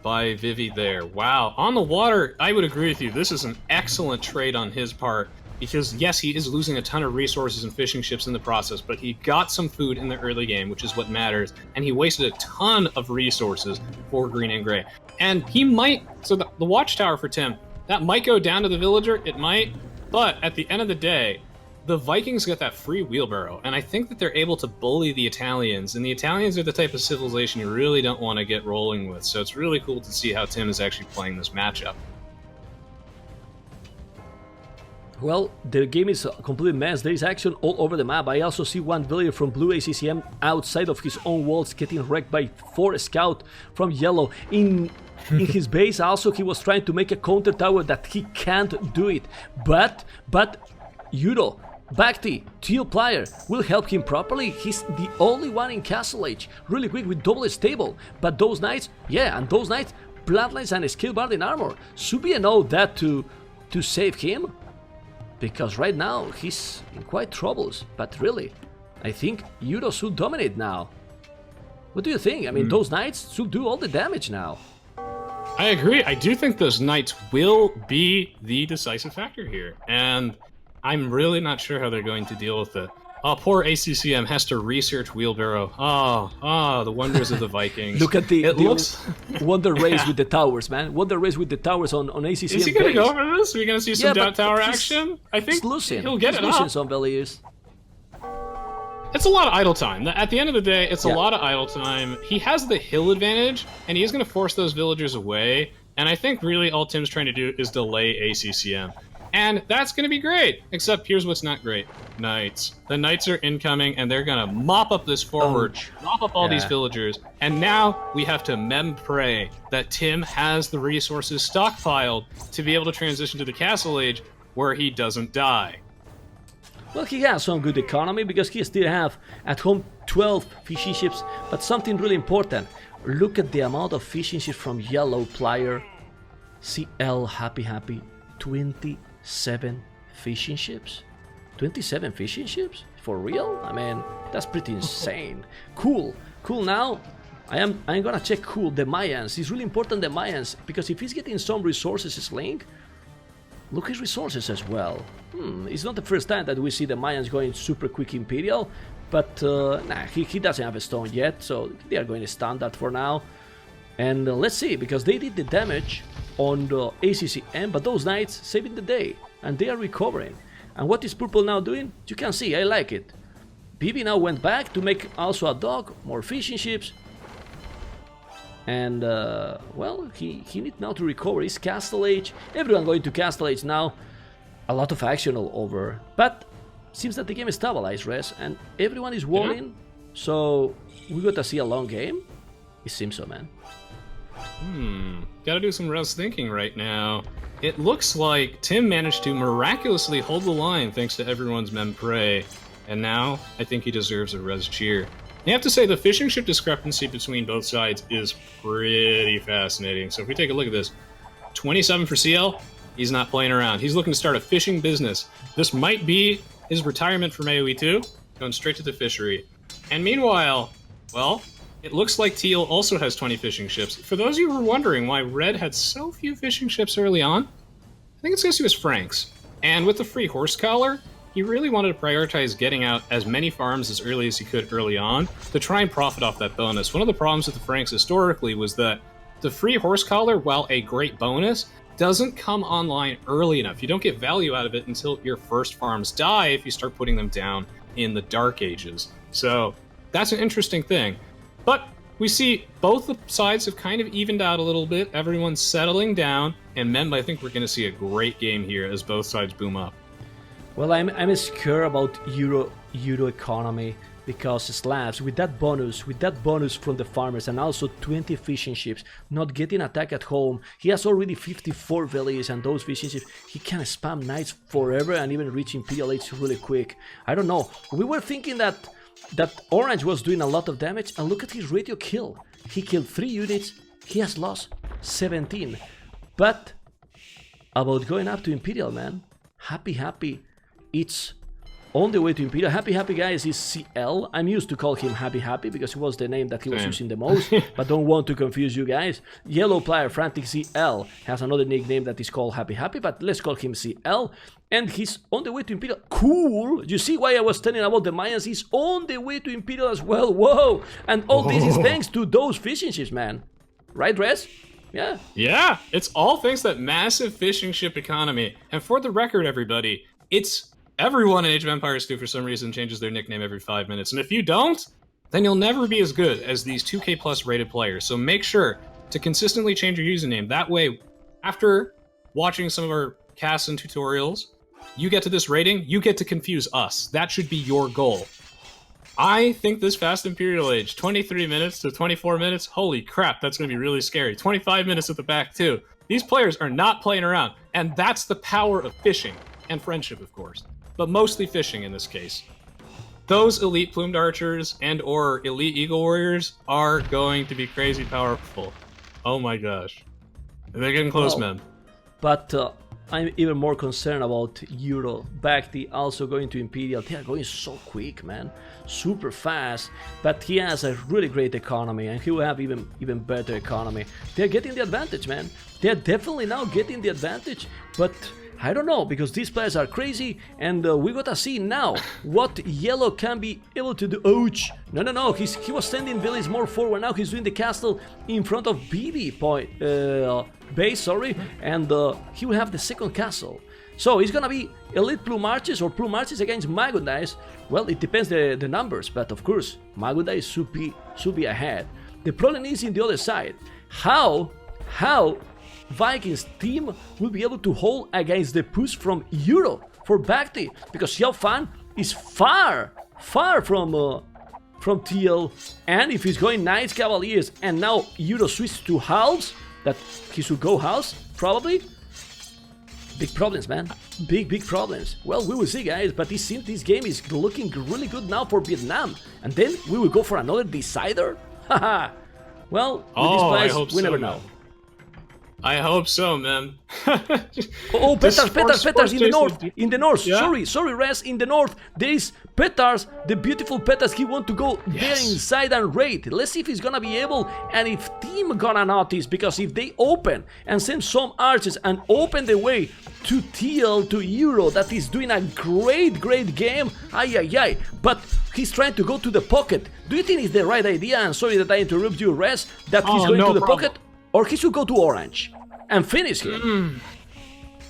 Vivi there. Wow. On the water, I would agree with you. This is an excellent trade on his part. Because, yes, he is losing a ton of resources and fishing ships in the process, but he got some food in the early game, which is what matters, and he wasted a ton of resources for green and gray. And he might... So the watchtower for Tim, that might go down to the villager, it might, but at the end of the day, the Vikings get that free wheelbarrow, and I think that they're able to bully the Italians, and the Italians are the type of civilization you really don't want to get rolling with, so it's really cool to see how Tim is actually playing this matchup. Well, the game is a complete mess. There is action all over the map. I also see one villager from blue ACCM outside of his own walls getting wrecked by 4 scout from yellow. In his base also he was trying to make a counter tower that he can't do it. But Euro, Bhakti, teal player will help him properly. He's the only one in Castle Age. Really quick with double stable. But those knights, yeah, and those knights, bloodlines and skill bard in armor. Should be enough that to save him. Because right now he's in quite troubles. But really, I think Euro should dominate now. What do you think? I mean, those knights should do all the damage now. I agree. I do think those knights will be the decisive factor here. And I'm really not sure how they're going to deal with it. Oh, poor ACCM has to research wheelbarrow. Oh, the wonders of the Vikings. Look at the Wonder Race with the towers, man. Wonder Race with the towers on ACCM. Is he going to go for this? Are we going to see some tower action? I think he'll get it up. Some values. It's a lot of idle time. At the end of the day, it's a lot of idle time. He has the hill advantage, and he is going to force those villagers away. And I think really all Tim's trying to do is delay ACCM. And that's going to be great, except here's what's not great. Knights. The knights are incoming, and they're going to mop up this forward, mop up all these villagers. And now we have to pray that Tim has the resources stockpiled to be able to transition to the Castle Age where he doesn't die. Well, he has some good economy because he still have at home 12 fishing ships, but something really important. Look at the amount of fishing ships from yellow player. CL happy 27 fishing ships. 27 fishing ships? For real? I mean, that's pretty insane. Cool now. I'm gonna check the Mayans. It's really important the Mayans, because if he's getting some resources Slink, look his resources as well. It's not the first time that we see the Mayans going super quick Imperial, but he doesn't have a stone yet, so they are going standard for now. And let's see, because they did the damage on the ACCM, but those knights saving the day, and they are recovering. And what is purple now doing? You can see, I like it. BB now went back to make also a dog, more fishing ships. And, well, he needs now to recover his Castle Age. Everyone going to Castle Age now. A lot of action all over. But seems that the game is stabilized, Res, and everyone is walling. So we got to see a long game. It seems so, man. Gotta do some Res thinking right now. It looks like Tim managed to miraculously hold the line thanks to everyone's mempray. And now, I think he deserves a Res cheer. You have to say the fishing ship discrepancy between both sides is pretty fascinating. So if we take a look at this, 27 for CL, he's not playing around. He's looking to start a fishing business. This might be his retirement from AoE 2, going straight to the fishery. And meanwhile, well, it looks like Teal also has 20 fishing ships. For those of you who are wondering why Red had so few fishing ships early on, I think it's because he was Frank's. And with the free horse collar, he really wanted to prioritize getting out as many farms as early as he could early on to try and profit off that bonus. One of the problems with the Franks historically was that the free horse collar, while a great bonus, doesn't come online early enough. You don't get value out of it until your first farms die if you start putting them down in the Dark Ages. So that's an interesting thing. But we see both the sides have kind of evened out a little bit. Everyone's settling down. And Mem, I think we're going to see a great game here as both sides boom up. Well, I'm scared about Euro economy, because Slavs with that bonus from the farmers, and also 20 fishing ships not getting attacked at home. He has already 54 villages, and those fishing ships, he can spam knights forever and even reach Imperial Age really quick. I don't know. We were thinking that Orange was doing a lot of damage, and look at his radio kill. He killed 3 units. He has lost 17. But about going up to Imperial, man. Happy. It's on the way to Imperial. Happy guys is CL. I'm used to call him Happy because it was the name that he was using the most, but don't want to confuse you guys. Yellow player Frantic CL has another nickname that is called Happy, but let's call him CL. And he's on the way to Imperial. Cool! You see why I was telling about the Mayans? He's on the way to Imperial as well. Whoa! And all this is thanks to those fishing ships, man. Right, Res? Yeah. Yeah, it's all thanks to that massive fishing ship economy. And for the record, everybody, it's Everyone in Age of Empires 2 for some reason changes their nickname every 5 minutes, and if you don't, then you'll never be as good as these 2K plus rated players. So make sure to consistently change your username. That way, after watching some of our casts and tutorials, you get to this rating, you get to confuse us. That should be your goal. I think this Fast Imperial Age, 23 minutes to 24 minutes, holy crap, that's going to be really scary. 25 minutes at the back, too. These players are not playing around, and that's the power of fishing, and friendship, of course, but mostly fishing in this case. Those elite plumed archers and or elite eagle warriors are going to be crazy powerful. Oh my gosh. They're getting close, man. But I'm even more concerned about Euro. Bacti also going to Imperial. They are going so quick, man. Super fast. But he has a really great economy, and he will have even better economy. They're getting the advantage, man. They're definitely now getting the advantage, but I don't know, because these players are crazy, and we gotta see now what Yellow can be able to do. Ouch! No, he was sending villas more forward. Now he's doing the castle in front of BB base, sorry, and he will have the second castle. So it's gonna be elite plume arches or plume arches against Magundais. Well, it depends the numbers, but of course Magundais should be ahead. The problem is in the other side. How Vikings team will be able to hold against the push from Euro for Bacti, because Xiao Fan is far from TL, and if he's going Knights Cavaliers and now Euro switches to halves, that he should go halves probably. Big problems, man. Big problems. Well, we will see, guys, but it seems this game is looking really good now for Vietnam, and then we will go for another decider. Haha. Well, with these players, we never know. I hope so, man. Oh, Petars in the north. Yeah? Sorry, Res, in the north. There is Petars, the beautiful Petars. He want to go there inside and raid. Let's see if he's gonna be able, and if team gonna notice, because if they open and send some archers and open the way to TL, to Euro, that is doing a great game. Ay. But he's trying to go to the pocket. Do you think it's the right idea? And sorry that I interrupt you, Res, that he's going to the pocket? Or he should go to orange and finish him.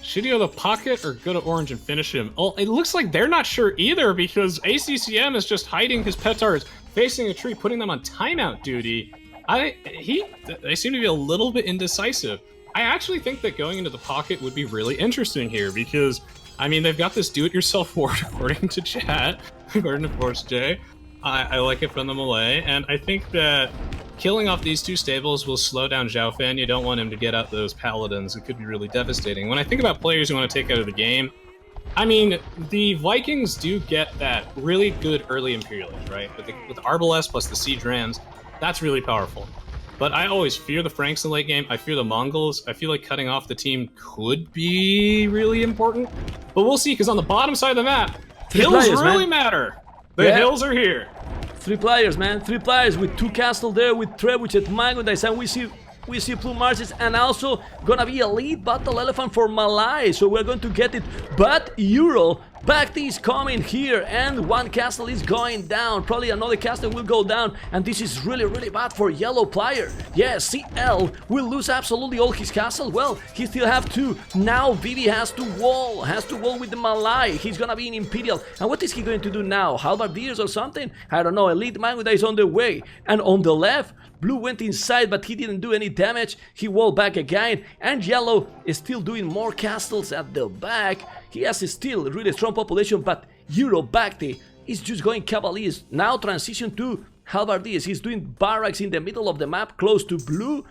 Should he go to the pocket or go to orange and finish him? Oh, it looks like they're not sure either, because ACCM is just hiding his petars, facing a tree, putting them on timeout duty. They seem to be a little bit indecisive. I actually think that going into the pocket would be really interesting here, because, I mean, they've got this do-it-yourself ward, according to chat, according to Force J. I like it from the melee, and I think that killing off these two stables will slow down Zhao Fan. You don't want him to get out those paladins. It could be really devastating. When I think about players who want to take out of the game, I mean, the Vikings do get that really good early Imperial Age, right? With the Arbalest plus the Siege Rams, that's really powerful. But I always fear the Franks in the late game. I fear the Mongols. I feel like cutting off the team could be really important. But we'll see, because on the bottom side of the map, hills really matter. The hills are here. 3 players, man. 3 players with 2 castles there, with Trebuchet at Magundais, and we see plume arches, and also gonna be elite battle elephant for Malai, so we're going to get it. But Euro, Bacti is coming here, and 1 castle is going down. Probably another castle will go down, and this is really bad for yellow player. Yes, CL will lose absolutely all his castle. Well, he still have 2. Now Vivi has to wall with the Malai. He's gonna be in Imperial. And what is he going to do now? Halbardiers or something? I don't know. Elite Magunda is on the way. And on the left, Blue went inside, but he didn't do any damage. He walled back again, and Yellow is still doing more castles at the back. He has still really strong population, but Euro Bacti is just going Cavaliers. Now transition to Halbardiers. He's doing barracks in the middle of the map, close to Blue,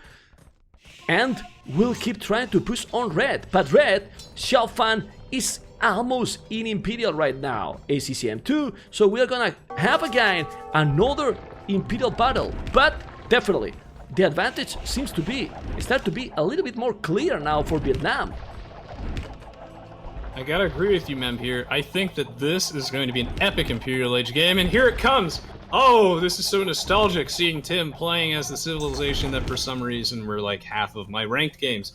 and will keep trying to push on Red. But Red, Xiao Fan is almost in Imperial right now. ACCM 2, so we're gonna have again another Imperial battle, but definitely, the advantage seems to start to be a little bit more clear now for Vietnam. I gotta agree with you, Mem, here. I think that this is going to be an epic Imperial Age game, and here it comes! Oh, this is so nostalgic, seeing Tim playing as the civilization that for some reason were like half of my ranked games.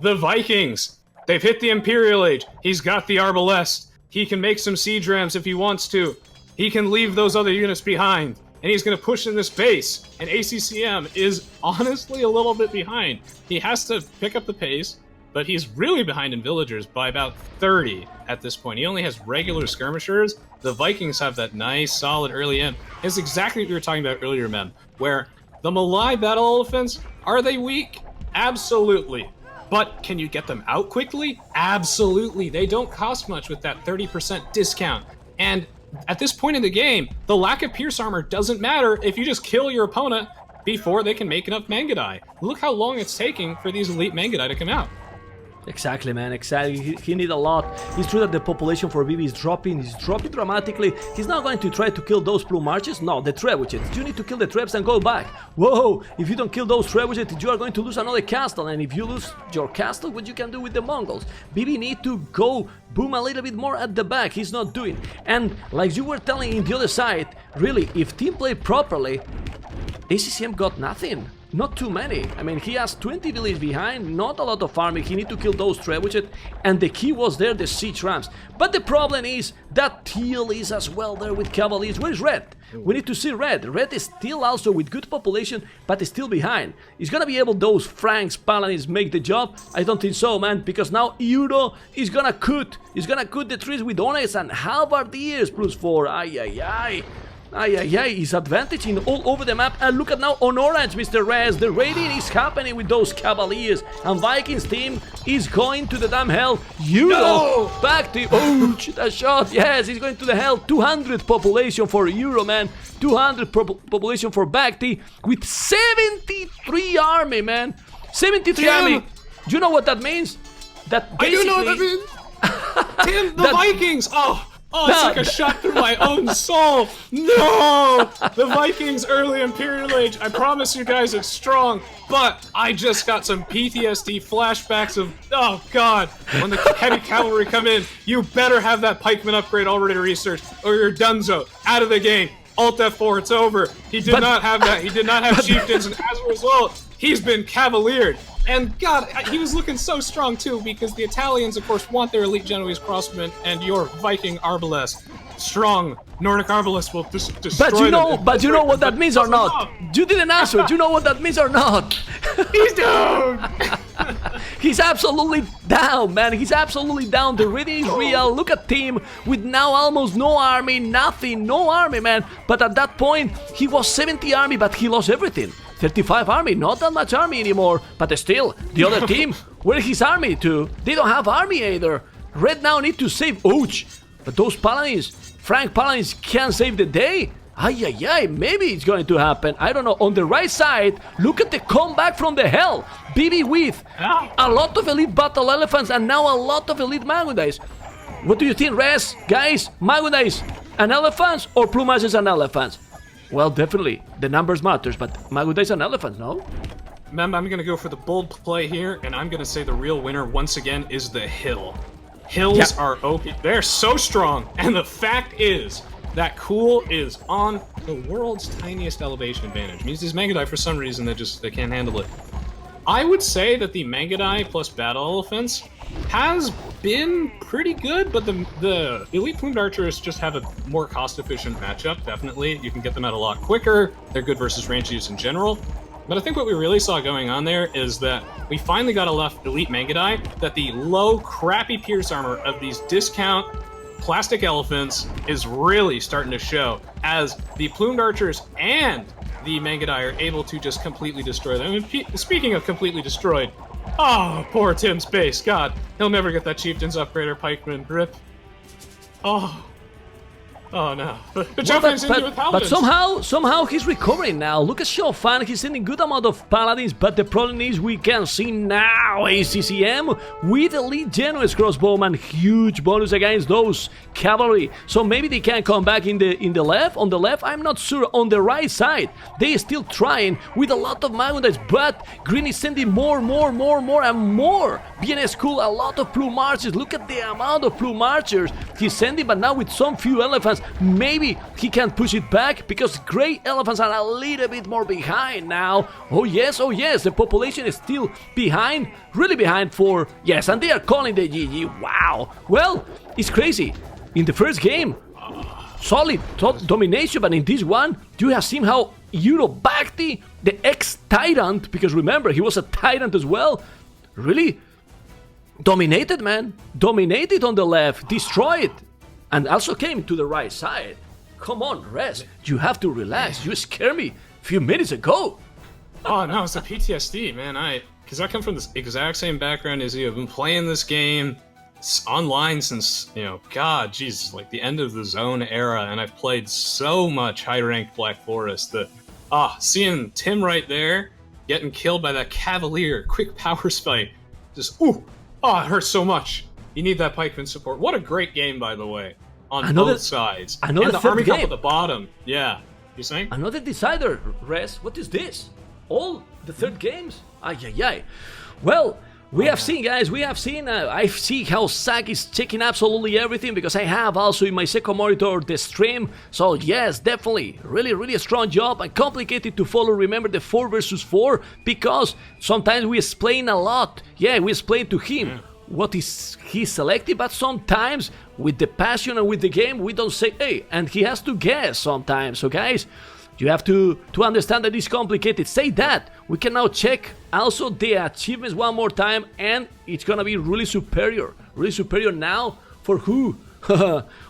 The Vikings! They've hit the Imperial Age. He's got the Arbalest. He can make some siege rams if he wants to. He can leave those other units behind. And he's going to push in this base, and ACCM is honestly a little bit behind. He has to pick up the pace, but he's really behind in villagers by about 30 at this point. He only has regular skirmishers. The Vikings have that nice, solid early end. It's exactly what we were talking about earlier, Mem, where the Malai battle elephants, are they weak? Absolutely. But can you get them out quickly? Absolutely. They don't cost much with that 30% discount. And at this point in the game, the lack of Pierce Armor doesn't matter if you just kill your opponent before they can make enough Mangudai. Look how long it's taking for these elite Mangudai to come out. Exactly, man, exactly. He need a lot. It's true that the population for BB is dropping. He's dropping dramatically. He's not going to try to kill those plume archers. No, the trebuchets. You need to kill the trebs and go back. Whoa! If you don't kill those trebuchets, you are going to lose another castle. And if you lose your castle, what you can do with the Mongols? BB need to go boom a little bit more at the back. He's not doing. And like you were telling in the other side, really, if team play properly, ACCM got nothing. Not too many. I mean, he has 20 villages behind, not a lot of farming. He need to kill those trebuchet, and the key was there, the siege rams. But the problem is that Teal is as well there with cavaliers. Where is Red? We need to see Red. Red is still also with good population, but is still behind. Is gonna be able those Franks, Paladins make the job? I don't think so, man, because now Euro is gonna cut. He's gonna cut the trees with Onyx and Halbardiers +4. Ay, ay, ay. Ay, ay, ay, he's advantaging all over the map. And look at now on orange, Mr. Rez. The raiding is happening with those Cavaliers. And Vikings team is going to the damn hell. Euro back to... Oh, that shot. Yes, he's going to the hell. 200 population for Euro, man. 200 population for Bacti with 73 army, man. 73 army. Do you know what that means? That basically... I do know what that means. Tim, the Vikings. Oh, it's like a shot through my own soul. No! The Vikings early Imperial Age, I promise you guys it's strong, but I just got some PTSD flashbacks of, oh god, when the heavy cavalry come in, you better have that pikeman upgrade already researched, or you're donezo, out of the game. Alt F4, it's over. He did not have that. He did not have chieftains, and as a result, he's been cavaliered. And God, he was looking so strong too, because the Italians, of course, want their elite Genoese crossmen, and your Viking Arbalest, strong Nordic Arbalest will destroy them. But you know what that means or not? You didn't answer. Do you know what that means or not? He's down. He's absolutely down, man. He's absolutely down. The reading is real. Look at him with now almost no army, nothing, no army, man. But at that point, he was 70 army, but he lost everything. 35 army, not that much army anymore, but still, the other team, where his army to? They don't have army either. Red now need to save Ouch, but those Paladins, Frank Paladins can't save the day? Ay, ay, ay, maybe it's going to happen. I don't know. On the right side, look at the comeback from the hell. BB with a lot of elite battle elephants and now a lot of elite Magudais. What do you think, Rez? Guys, Magudais and elephants or Plumages and elephants? Well, definitely, the numbers matters, but Magudais and elephants, no? Mem, I'm gonna go for the bold play here, and I'm gonna say the real winner, once again, is the hill. Hills are OP. They're so strong, and the fact is that Cool is on the world's tiniest elevation advantage. It means these Mangudai, for some reason, they can't handle it. I would say that the Mangudai plus Battle Elephants has been pretty good, but the Elite Plumed Archers just have a more cost-efficient matchup, definitely. You can get them out a lot quicker. They're good versus range use in general. But I think what we really saw going on there is that we finally got enough Elite Mangudai that the low, crappy Pierce Armor of these discount plastic elephants is really starting to show, as the Plumed Archers and the Mangudai are able to just completely destroy them. And speaking of completely destroyed, oh, poor Tim's base. God, he'll never get that Chieftain's upgrade or Pikeman. Rip. Oh no. But somehow he's recovering now. Look at Shofan, he's sending good amount of Paladins, but the problem is we can see now ACCM with Elite Genoese Crossbowman, huge bonus against those cavalry. So maybe they can come back in the left. On the left, I'm not sure. On the right side, they still trying with a lot of Magudais, but Green is sending more and more. VNS cool, a lot of Plume Archers. Look at the amount of Plume Archers he's sending, but now with some few elephants, maybe he can push it back, because Grey Elephants are a little bit more behind now. Oh yes, the population is still behind, really behind for, yes, and they are calling the GG. Wow. Well, it's crazy. In the first game, solid domination, but in this one, you have seen how Euro Bhakti, the ex-Tyrant, because remember, he was a Tyrant as well, really Dominated, man. Dominated on the left. Destroyed. And also came to the right side. Come on, Rez. You have to relax. You scared me a few minutes ago. Oh no, it's a PTSD, man. Because I come from this exact same background as you. I've been playing this game online since, God, Jesus, like the end of the Zone era, and I've played so much high-ranked Black Forest that, seeing Tim right there getting killed by that Cavalier quick power spike, just, it hurts so much. You need that pikeman support. What a great game, by the way, on both sides. And the army cup at the bottom. Yeah. You saying? Another decider, Rez. What is this? All the third games? Ay. Well, we have seen, guys, I see how Zach is checking absolutely everything, because I have also in my second monitor the stream. So yes, definitely, really a strong job and complicated to follow. Remember the 4 versus 4, because sometimes we explain a lot. Yeah, we explain to him what is he selected, but sometimes with the passion and with the game, we don't say, hey, and he has to guess sometimes. So guys, you have to understand that it's complicated. Say that. We can now check also the achievements one more time, and it's gonna be really superior. Really superior now for who?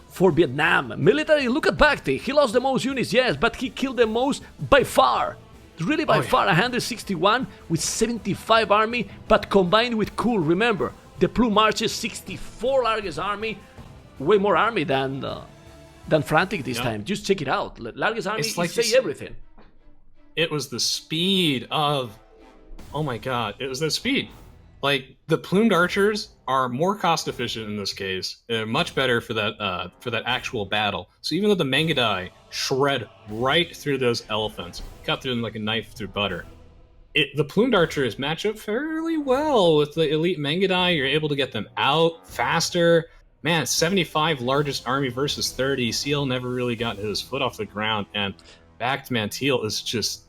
For Vietnam. Military, look at Bhakti. He lost the most units, yes, but he killed the most by far. Really by far, 161 with 75 army, but combined with Cool. Remember, the Plume Marches, 64 largest army. Way more army than Frantic this time. Just check it out. Largest army say everything. It was the speed of... Oh my god, it was the speed. Like, the plumed archers are more cost efficient in this case. They're much better for that actual battle. So even though the Mangudai shred right through those elephants, cut through them like a knife through butter, the plumed archers match up fairly well with the elite Mangudai. You're able to get them out faster. Man, 75 largest army versus 30. ECL never really got his foot off the ground, and back to Mantil is just...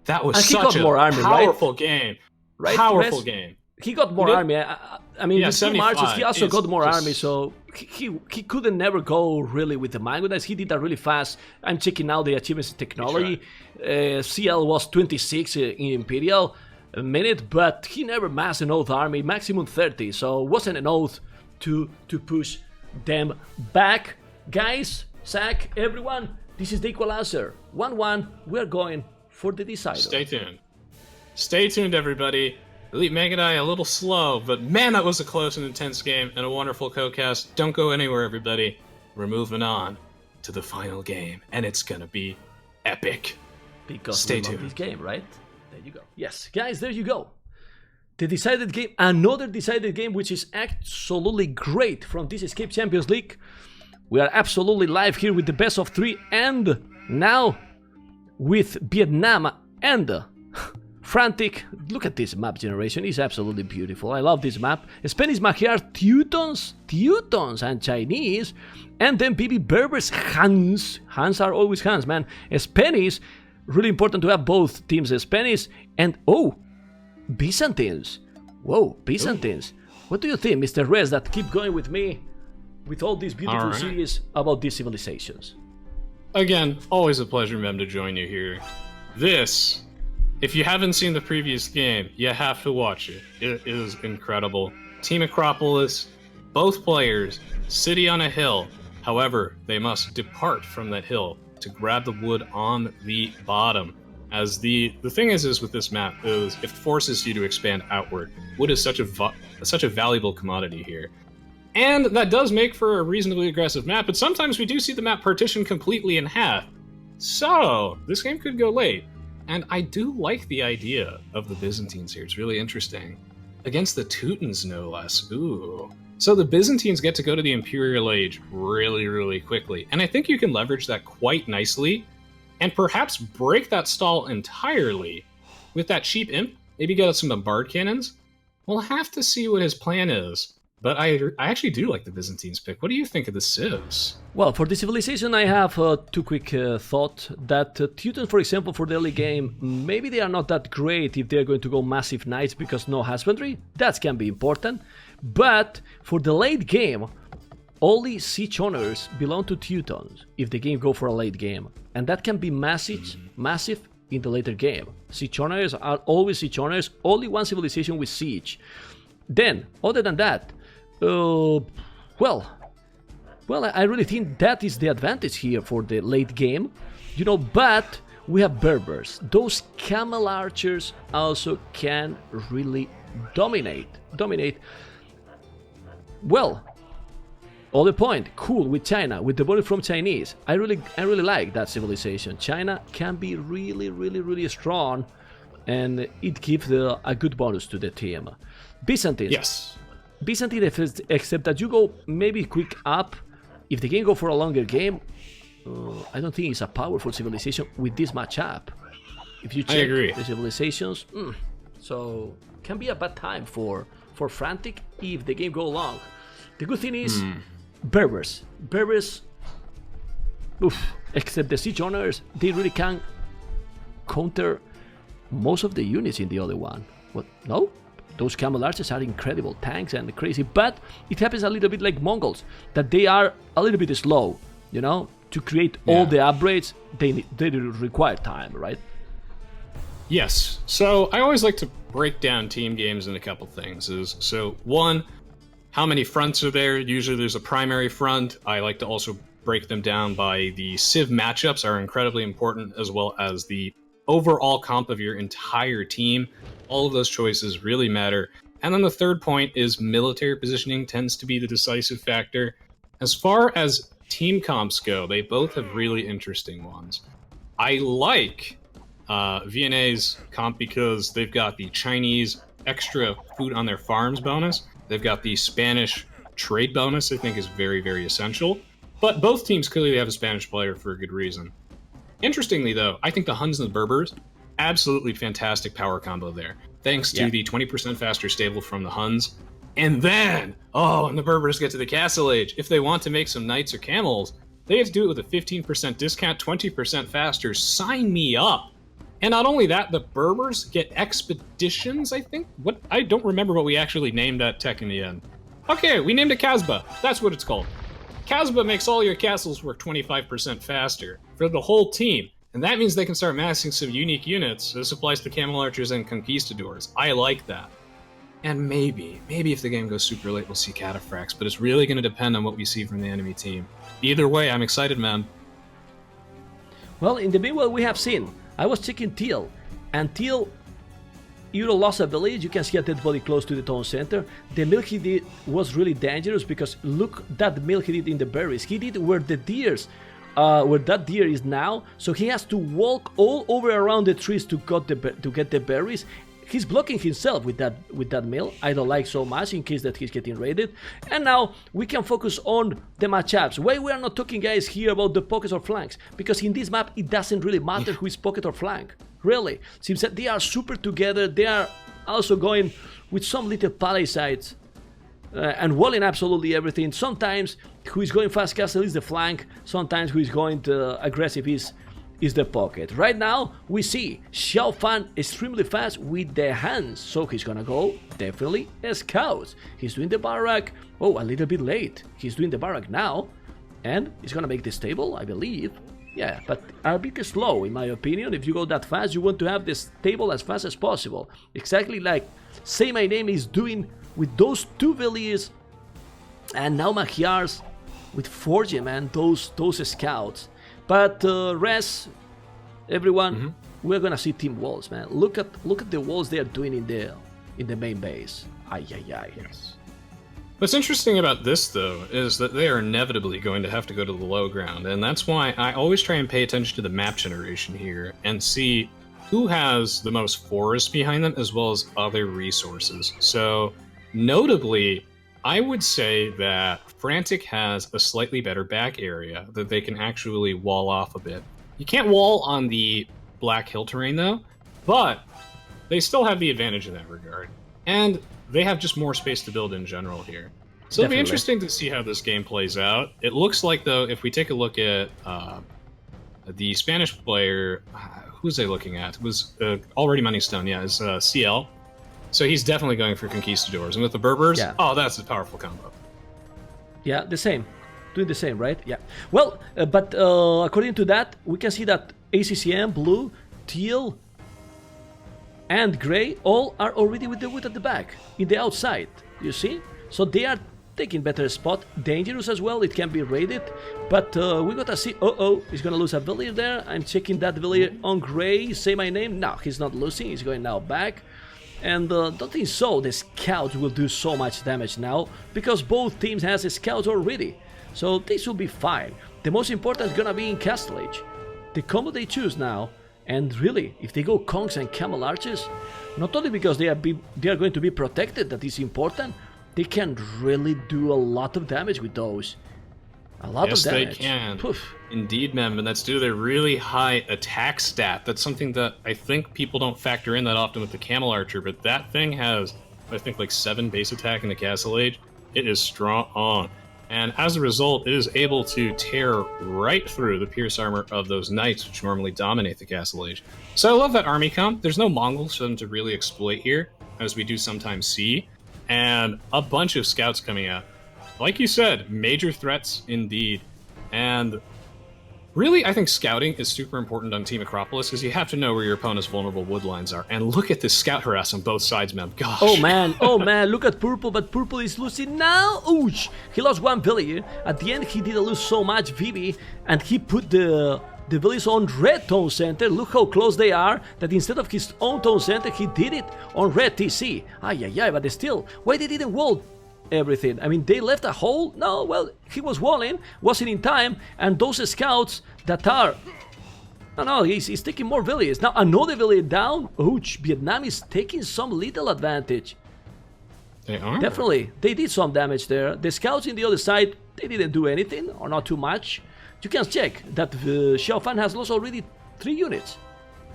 That was such a powerful game. Right? Powerful game. He got more army. I mean, with 2 marches, he also got more army, so he couldn't never go really with the Mangudais. He did that really fast. I'm checking now the achievements in technology. CL was 26 in Imperial a minute, but he never massed an oath army, maximum 30, so wasn't an oath to push them back. Guys, Zach, everyone, this is the equalizer. 1-1, we're going for the decider. Stay tuned. Stay tuned, everybody. Elite Mangudai a little slow, but man, that was a close and intense game and a wonderful co-cast. Don't go anywhere, everybody. We're moving on to the final game, and it's gonna be epic. Because stay tuned. This game, right? There you go. Yes, guys, there you go. The decided game, another decided game, which is absolutely great from this Escape Champions League. We are absolutely live here with the best of 3, and now with Vietnam and Frantic. Look at this map generation, it's absolutely beautiful. I love this map. Spanish Magyar, Teutons and Chinese, and then BB Berbers, Hans. Hans are always Hans, man. Spanish, really important to have both teams, Spanish and Byzantines. Whoa, Byzantines. What do you think, Mr. Rez, that keep going with me with all these beautiful series about these civilizations? Again, always a pleasure, Mem, to join you here. This, if you haven't seen the previous game, you have to watch it. It is incredible. Team Acropolis, both players, city on a hill. However, they must depart from that hill to grab the wood on the bottom. As the thing is with this map is it forces you to expand outward. Wood is such a valuable commodity here. And that does make for a reasonably aggressive map, but sometimes we do see the map partitioned completely in half. So, this game could go late. And I do like the idea of the Byzantines here, it's really interesting. Against the Teutons, no less. Ooh. So the Byzantines get to go to the Imperial Age really quickly, and I think you can leverage that quite nicely, and perhaps break that stall entirely with that cheap imp, maybe get some bombard cannons. We'll have to see what his plan is. But I actually do like the Byzantines pick. What do you think of the civs? Well, for the civilization, I have two quick thoughts. That Teutons, for example, for the early game, maybe they are not that great if they're going to go massive knights because no husbandry. That can be important. But for the late game, only siege honors belong to Teutons if the game go for a late game. And that can be massive in the later game. Siege honors are always siege honors, only one civilization with siege. Then, other than that, well, I really think that is the advantage here for the late game, you know. But we have Berbers. Those camel archers also can really dominate. Well, other point, cool with China, with the body from Chinese. I really like that civilization. China can be really strong, and it gives a good bonus to the team. Byzantine. Yes. Byzantine, except that you go maybe quick up. If the game go for a longer game, I don't think it's a powerful civilization with this matchup. If you check the civilizations, so can be a bad time for Frantic if the game go long. The good thing is Berbers, except the siege owners, they really can counter most of the units in the other one. What? No? Those camel archers are incredible tanks and crazy, but it happens a little bit like Mongols, that they are a little bit slow, you know, to create all the upgrades. They require time, right? Yes. So I always like to break down team games in a couple things. So one, how many fronts are there? Usually there's a primary front. I like to also break them down by the civ matchups are incredibly important, as well as the overall comp of your entire team. All of those choices really matter. And then the third point is military positioning tends to be the decisive factor. As far as team comps go, they both have really interesting ones. I like VNA's comp because they've got the Chinese extra food on their farms bonus. They've got the Spanish trade bonus, I think is very essential. But both teams clearly have a Spanish player for a good reason. Interestingly, though, I think the Huns and the Berbers, absolutely fantastic power combo there. Thanks to the 20% faster stable from the Huns. And then, and the Berbers get to the Castle Age. If they want to make some knights or camels, they have to do it with a 15% discount, 20% faster. Sign me up. And not only that, the Berbers get expeditions, I think? I don't remember what we actually named that tech in the end. Okay, we named it Casbah. That's what it's called. Casbah makes all your castles work 25% faster for the whole team. And that means they can start massing some unique units. This applies to Camel Archers and Conquistadors. I like that. And maybe if the game goes super late, we'll see Cataphracts, but it's really going to depend on what we see from the enemy team. Either way, I'm excited, man. Well, in the meanwhile, we have seen. I was checking Teal, and Teal, Euro lost a village. You can see a dead body close to the town center. The mill he did was really dangerous because look that mill he did in the berries. He did where the deers, where that deer is now. So he has to walk all over around the trees to get the berries. He's blocking himself with that mill. I don't like so much in case that he's getting raided. And now we can focus on the matchups. Why we are not talking, guys, here about the pockets or flanks? Because in this map it doesn't really matter who is pocket or flank. Really, seems that they are super together. They are also going with some little palisades and walling absolutely everything. Sometimes who is going fast castle is the flank. Sometimes who is going aggressive is the pocket. Right now we see Xiao Fan extremely fast with the hands, so he's gonna go definitely scouts. He's doing the barrack. A little bit late. He's doing the barrack now, and he's gonna make the stable, I believe. Yeah, but a bit slow in my opinion. If you go that fast, you want to have this table as fast as possible. Exactly like Say My Name is doing with those two villages, and now Magyars with Forge, man, those scouts. But rest, everyone, we're gonna see team walls, man. Look at the walls they are doing in the main base. Yes. What's interesting about this, though, is that they are inevitably going to have to go to the low ground, and that's why I always try and pay attention to the map generation here and see who has the most forest behind them as well as other resources. So, notably, I would say that Frantic has a slightly better back area that they can actually wall off a bit. You can't wall on the Black Hill terrain, though, but they still have the advantage in that regard. And they have just more space to build in general here. So it'll be interesting to see how this game plays out. It looks like, though, if we take a look at the Spanish player, who's they looking at? It was already Moneystone, is CL. So he's definitely going for Conquistadors. And with the Berbers, that's a powerful combo. Yeah, the same. Doing the same, right? Yeah. Well, but according to that, we can see that ACCM, Blue, Teal, and Gray all are already with the wood at the back, in the outside, you see? So they are taking better spot. Dangerous as well, it can be raided, but we gotta see. He's gonna lose a villager there. I'm checking that villager on Gray. Say my name. No, he's not losing, he's going now back. And don't think so, the scouts will do so much damage now, because both teams has a scout already. So this will be fine. The most important is gonna be in Castle Age. The combo they choose now, and really, if they go Conks and Camel Arches, not only because they are going to be protected, that is important, they can really do a lot of damage with those. A lot of damage. Yes, they can. Poof. Indeed, Mem, and that's due to their really high attack stat. That's something that I think people don't factor in that often with the Camel Archer, but that thing has, I think, like 7 base attack in the Castle Age. It is strong. And as a result, it is able to tear right through the Pierce Armor of those Knights, which normally dominate the Castle Age. So I love that army comp. There's no Mongols for them to really exploit here, as we do sometimes see. And a bunch of scouts coming out. Like you said, major threats indeed. And really, I think scouting is super important on Team Acropolis, because you have to know where your opponent's vulnerable wood lines are. And look at this scout harass on both sides, man. Gosh. Oh man, look at Purple, but Purple is losing now. Ouch! He lost 1 villager. At the end, he didn't lose so much, Vivi, and he put the villagers on red tone center. Look how close they are, that instead of his own tone center, he did it on red TC. But still, why they didn't wall everything? I mean, they left a hole? No, well, he was walling, wasn't in time, and those scouts that are... No, he's taking more villagers. Now, another villager down. Ouch, Vietnam is taking some little advantage. They are? Definitely, they did some damage there. The scouts in the other side, they didn't do anything, or not too much. You can check that Xiao Fan has lost already 3 units.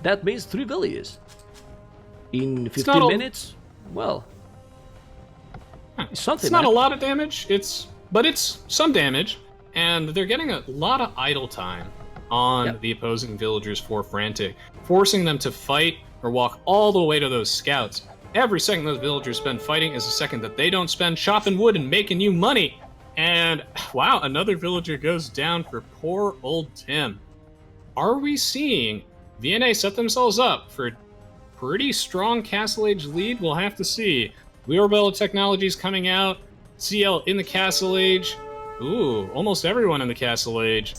That means 3 villagers. In 15 minutes? Well... It's not a lot of damage, but it's some damage, and they're getting a lot of idle time on the opposing villagers for Frantic, forcing them to fight or walk all the way to those scouts. Every second those villagers spend fighting is a second that they don't spend chopping wood and making you money. And wow, another villager goes down for poor old Tim. Are we seeing VNA set themselves up for a pretty strong Castle Age lead? We'll have to see. Wheelbarrow Technologies coming out. CL in the Castle Age. Ooh, almost everyone in the Castle Age.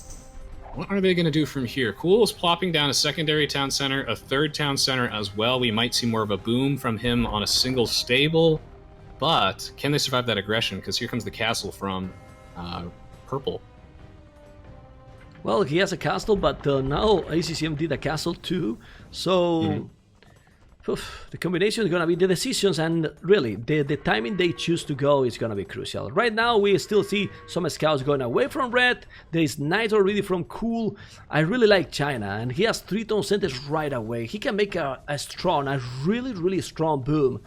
What are they going to do from here? Cool is plopping down a secondary town center, a third town center as well. We might see more of a boom from him on a single stable. But can they survive that aggression? Because here comes the castle from Purple. Well, he has a castle, but now ACCM did a castle too. So... the combination is going to be the decisions, and really the timing they choose to go is going to be crucial. Right now we still see some scouts going away from red. There is Knight already from Cool. I really like China, and he has 3 tone centers right away. He can make a really strong boom.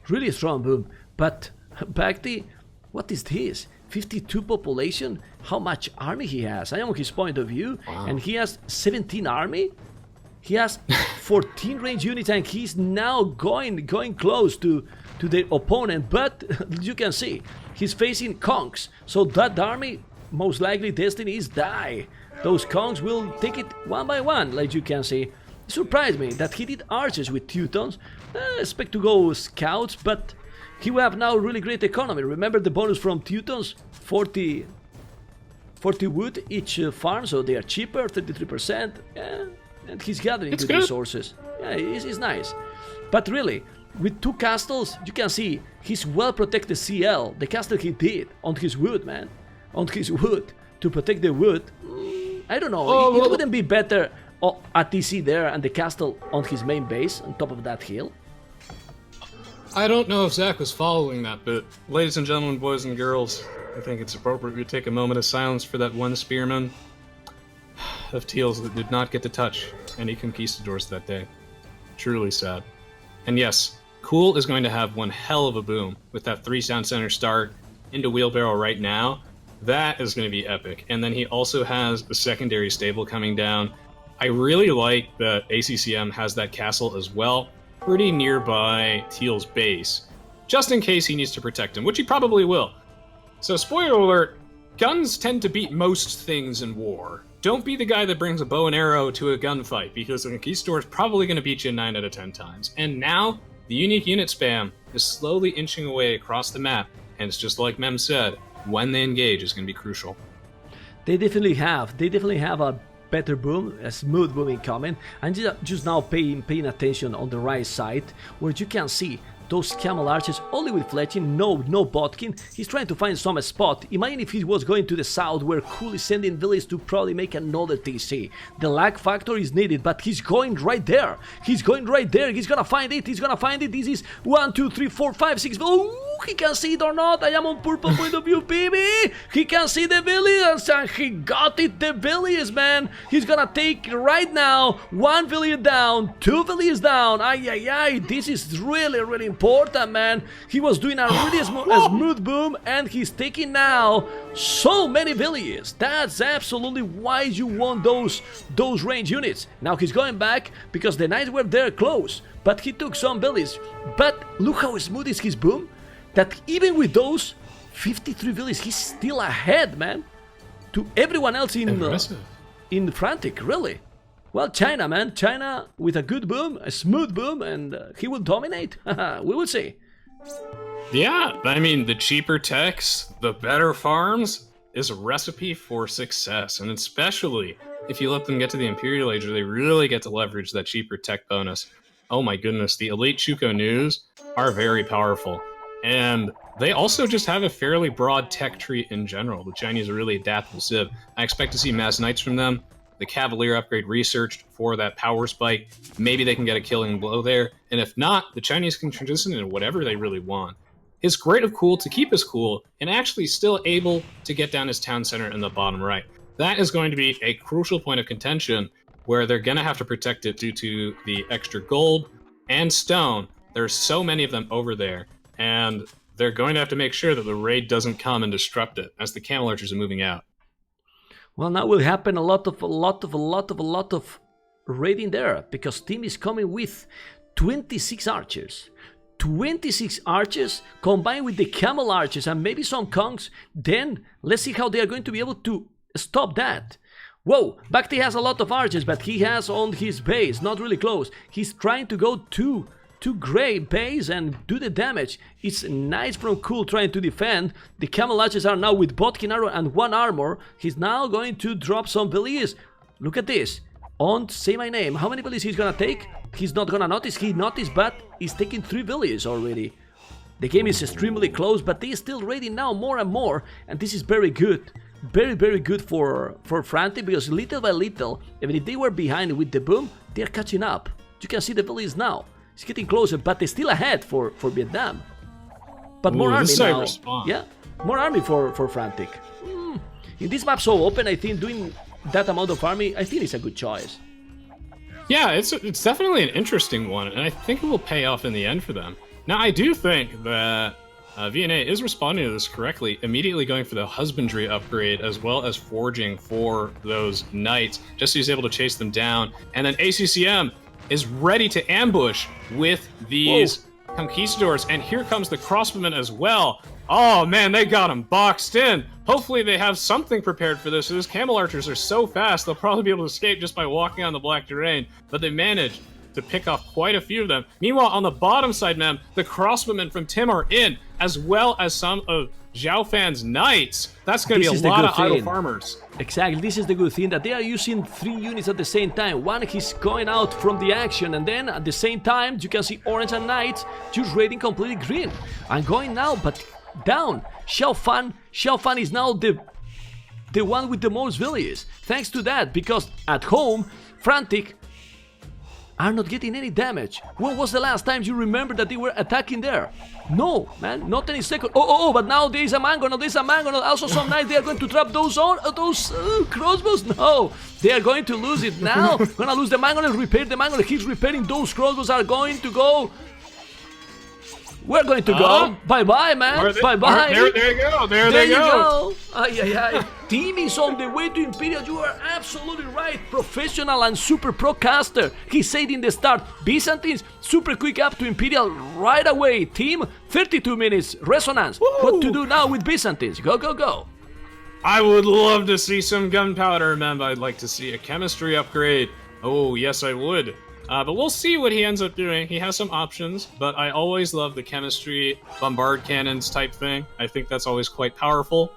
Really strong boom. But Bhakti, what is this? 52 population? How much army he has? I am on his point of view. Wow. And he has 17 army? He has 14 range units, and he's now going close to the opponent. But you can see he's facing Kongs, so that army most likely destiny is die. Those Kongs will take it one by one, like you can see. It surprised me that he did archers with Teutons. Expect to go scouts, but he will have now really great economy. Remember the bonus from Teutons, 40 wood each farm, so they are cheaper, 33%. Yeah. And he's gathering good resources. Yeah, it's nice. But really, with 2 castles, you can see he's well protected CL. The castle he did on his wood, man. On his wood. To protect the wood. I don't know. It wouldn't be better a TC there and the castle on his main base on top of that hill? I don't know if Zach was following that, but ladies and gentlemen, boys and girls, I think it's appropriate we take a moment of silence for that one spearman of Teals that did not get to touch any conquistadors that day. Truly sad. And yes, Cool is going to have one hell of a boom with that 3 sound center start into Wheelbarrow right now. That is going to be epic. And then he also has a secondary stable coming down. I really like that ACCM has that castle as well, pretty nearby Teal's base, just in case he needs to protect him, which he probably will. So spoiler alert, guns tend to beat most things in war. don't be the guy that brings a bow and arrow to a gunfight, because the Conquistador is probably going to beat you 9 out of 10 times. And now, the unique unit spam is slowly inching away across the map, and it's just like Mem said, when they engage is going to be crucial. They definitely have. They definitely have a better boom, a smooth boom incoming. I'm just now paying attention on the right side, where you can see those camel archers only with fletching, no botkin. He's trying to find some spot. Imagine if he was going to the south, where Cool is sending villages to probably make another TC. The lag factor is needed, but he's going right there. He's going right there. He's gonna find it. He's gonna find it. This is 1, 2, 3, 4, 5, 6. Oh, he can see it or not. I am on purple point of view, baby. He can see the villages, and he got it. The villages, man. He's gonna take right now 1 village down, 2 villages down. Ay. This is really important, man. He was doing a really smooth boom, and he's taking now so many villages. That's absolutely why you want those range units. Now he's going back because the knights were there close, but he took some villages. But look how smooth is his boom, that even with those 53 villages, he's still ahead, man, to everyone else in Frantic, really. Well, China, man. China with a good boom, a smooth boom, and he will dominate. We will see. Yeah, I mean, the cheaper techs, the better farms is a recipe for success. And especially if you let them get to the Imperial Age, where they really get to leverage that cheaper tech bonus. Oh my goodness, the Elite Chuko News are very powerful. And they also just have a fairly broad tech tree in general. The Chinese are really adaptable civ. I expect to see mass knights from them. The Cavalier upgrade researched for that power spike. Maybe they can get a killing blow there. And if not, the Chinese can transition into whatever they really want. It's great of Cool to keep his cool and actually still able to get down his town center in the bottom right. That is going to be a crucial point of contention where they're going to have to protect it due to the extra gold and stone. There's so many of them over there, and they're going to have to make sure that the raid doesn't come and disrupt it as the camel archers are moving out. Well, now will happen a lot of raiding there, because team is coming with 26 archers. 26 archers combined with the camel archers and maybe some conks. Then let's see how they are going to be able to stop that. Whoa, Bhakti has a lot of archers, but he has on his base, not really close. He's trying to go to gray base and do the damage. It's nice from Cool trying to defend. The camel archers are now with Botkin arrow and 1 armor. He's now going to drop some villages. Look at this. On Say My Name, how many villages he's gonna take? He's not gonna notice. He noticed, but he's taking 3 villages already. The game is extremely close, but they are still raiding now more and more, and this is very good. Very good for Frantic, because little by little, even if they were behind with the boom, they're catching up. You can see the villages now. It's getting closer, but they're still ahead for Vietnam. But more army now. Yeah, more army for Frantic. In this map so open, I think doing that amount of army, I think it's a good choice. Yeah, it's definitely an interesting one, and I think it will pay off in the end for them. Now, I do think that VNA is responding to this correctly, immediately going for the husbandry upgrade as well as forging for those knights, just so he's able to chase them down. And then ACCM is ready to ambush with these Conquistadors, and here comes the crossbowmen as well. Oh man, they got him boxed in. Hopefully they have something prepared for this. Those camel archers are so fast, they'll probably be able to escape just by walking on the black terrain, but they managed to pick off quite a few of them. Meanwhile, on the bottom side, Mem, the crossbowmen from Tim are in, as well as some of Zhao Fan's knights. That's going to be a lot of idle farmers. Exactly, this is the good thing, that they are using 3 units at the same time. One, he's going out from the action, and then at the same time, you can see orange and knights just raiding completely green. I'm going now, but down. Xiao Fan is now the one with the most villages. Thanks to that, because at home, Frantic are not getting any damage. When was the last time you remember that they were attacking there? No, man, not any second. But now there's a mango, also some knights. They are going to trap those crossbows. No, they are going to lose it now. Gonna lose the mango and repair the mango. He's repairing those crossbows. Are going to go. We're going to go. Bye-bye, man. Bye-bye. There you go. There they go. Team is on the way to Imperial. You are absolutely right. Professional and super pro caster. He said in the start, Byzantines, super quick up to Imperial right away. Team, 32 minutes. Resonance. Woo! What to do now with Byzantines? Go. I would love to see some gunpowder, Mem. I'd like to see a chemistry upgrade. Oh, yes, I would. But we'll see what he ends up doing. He has some options, but I always love the chemistry, bombard cannons type thing. I think that's always quite powerful.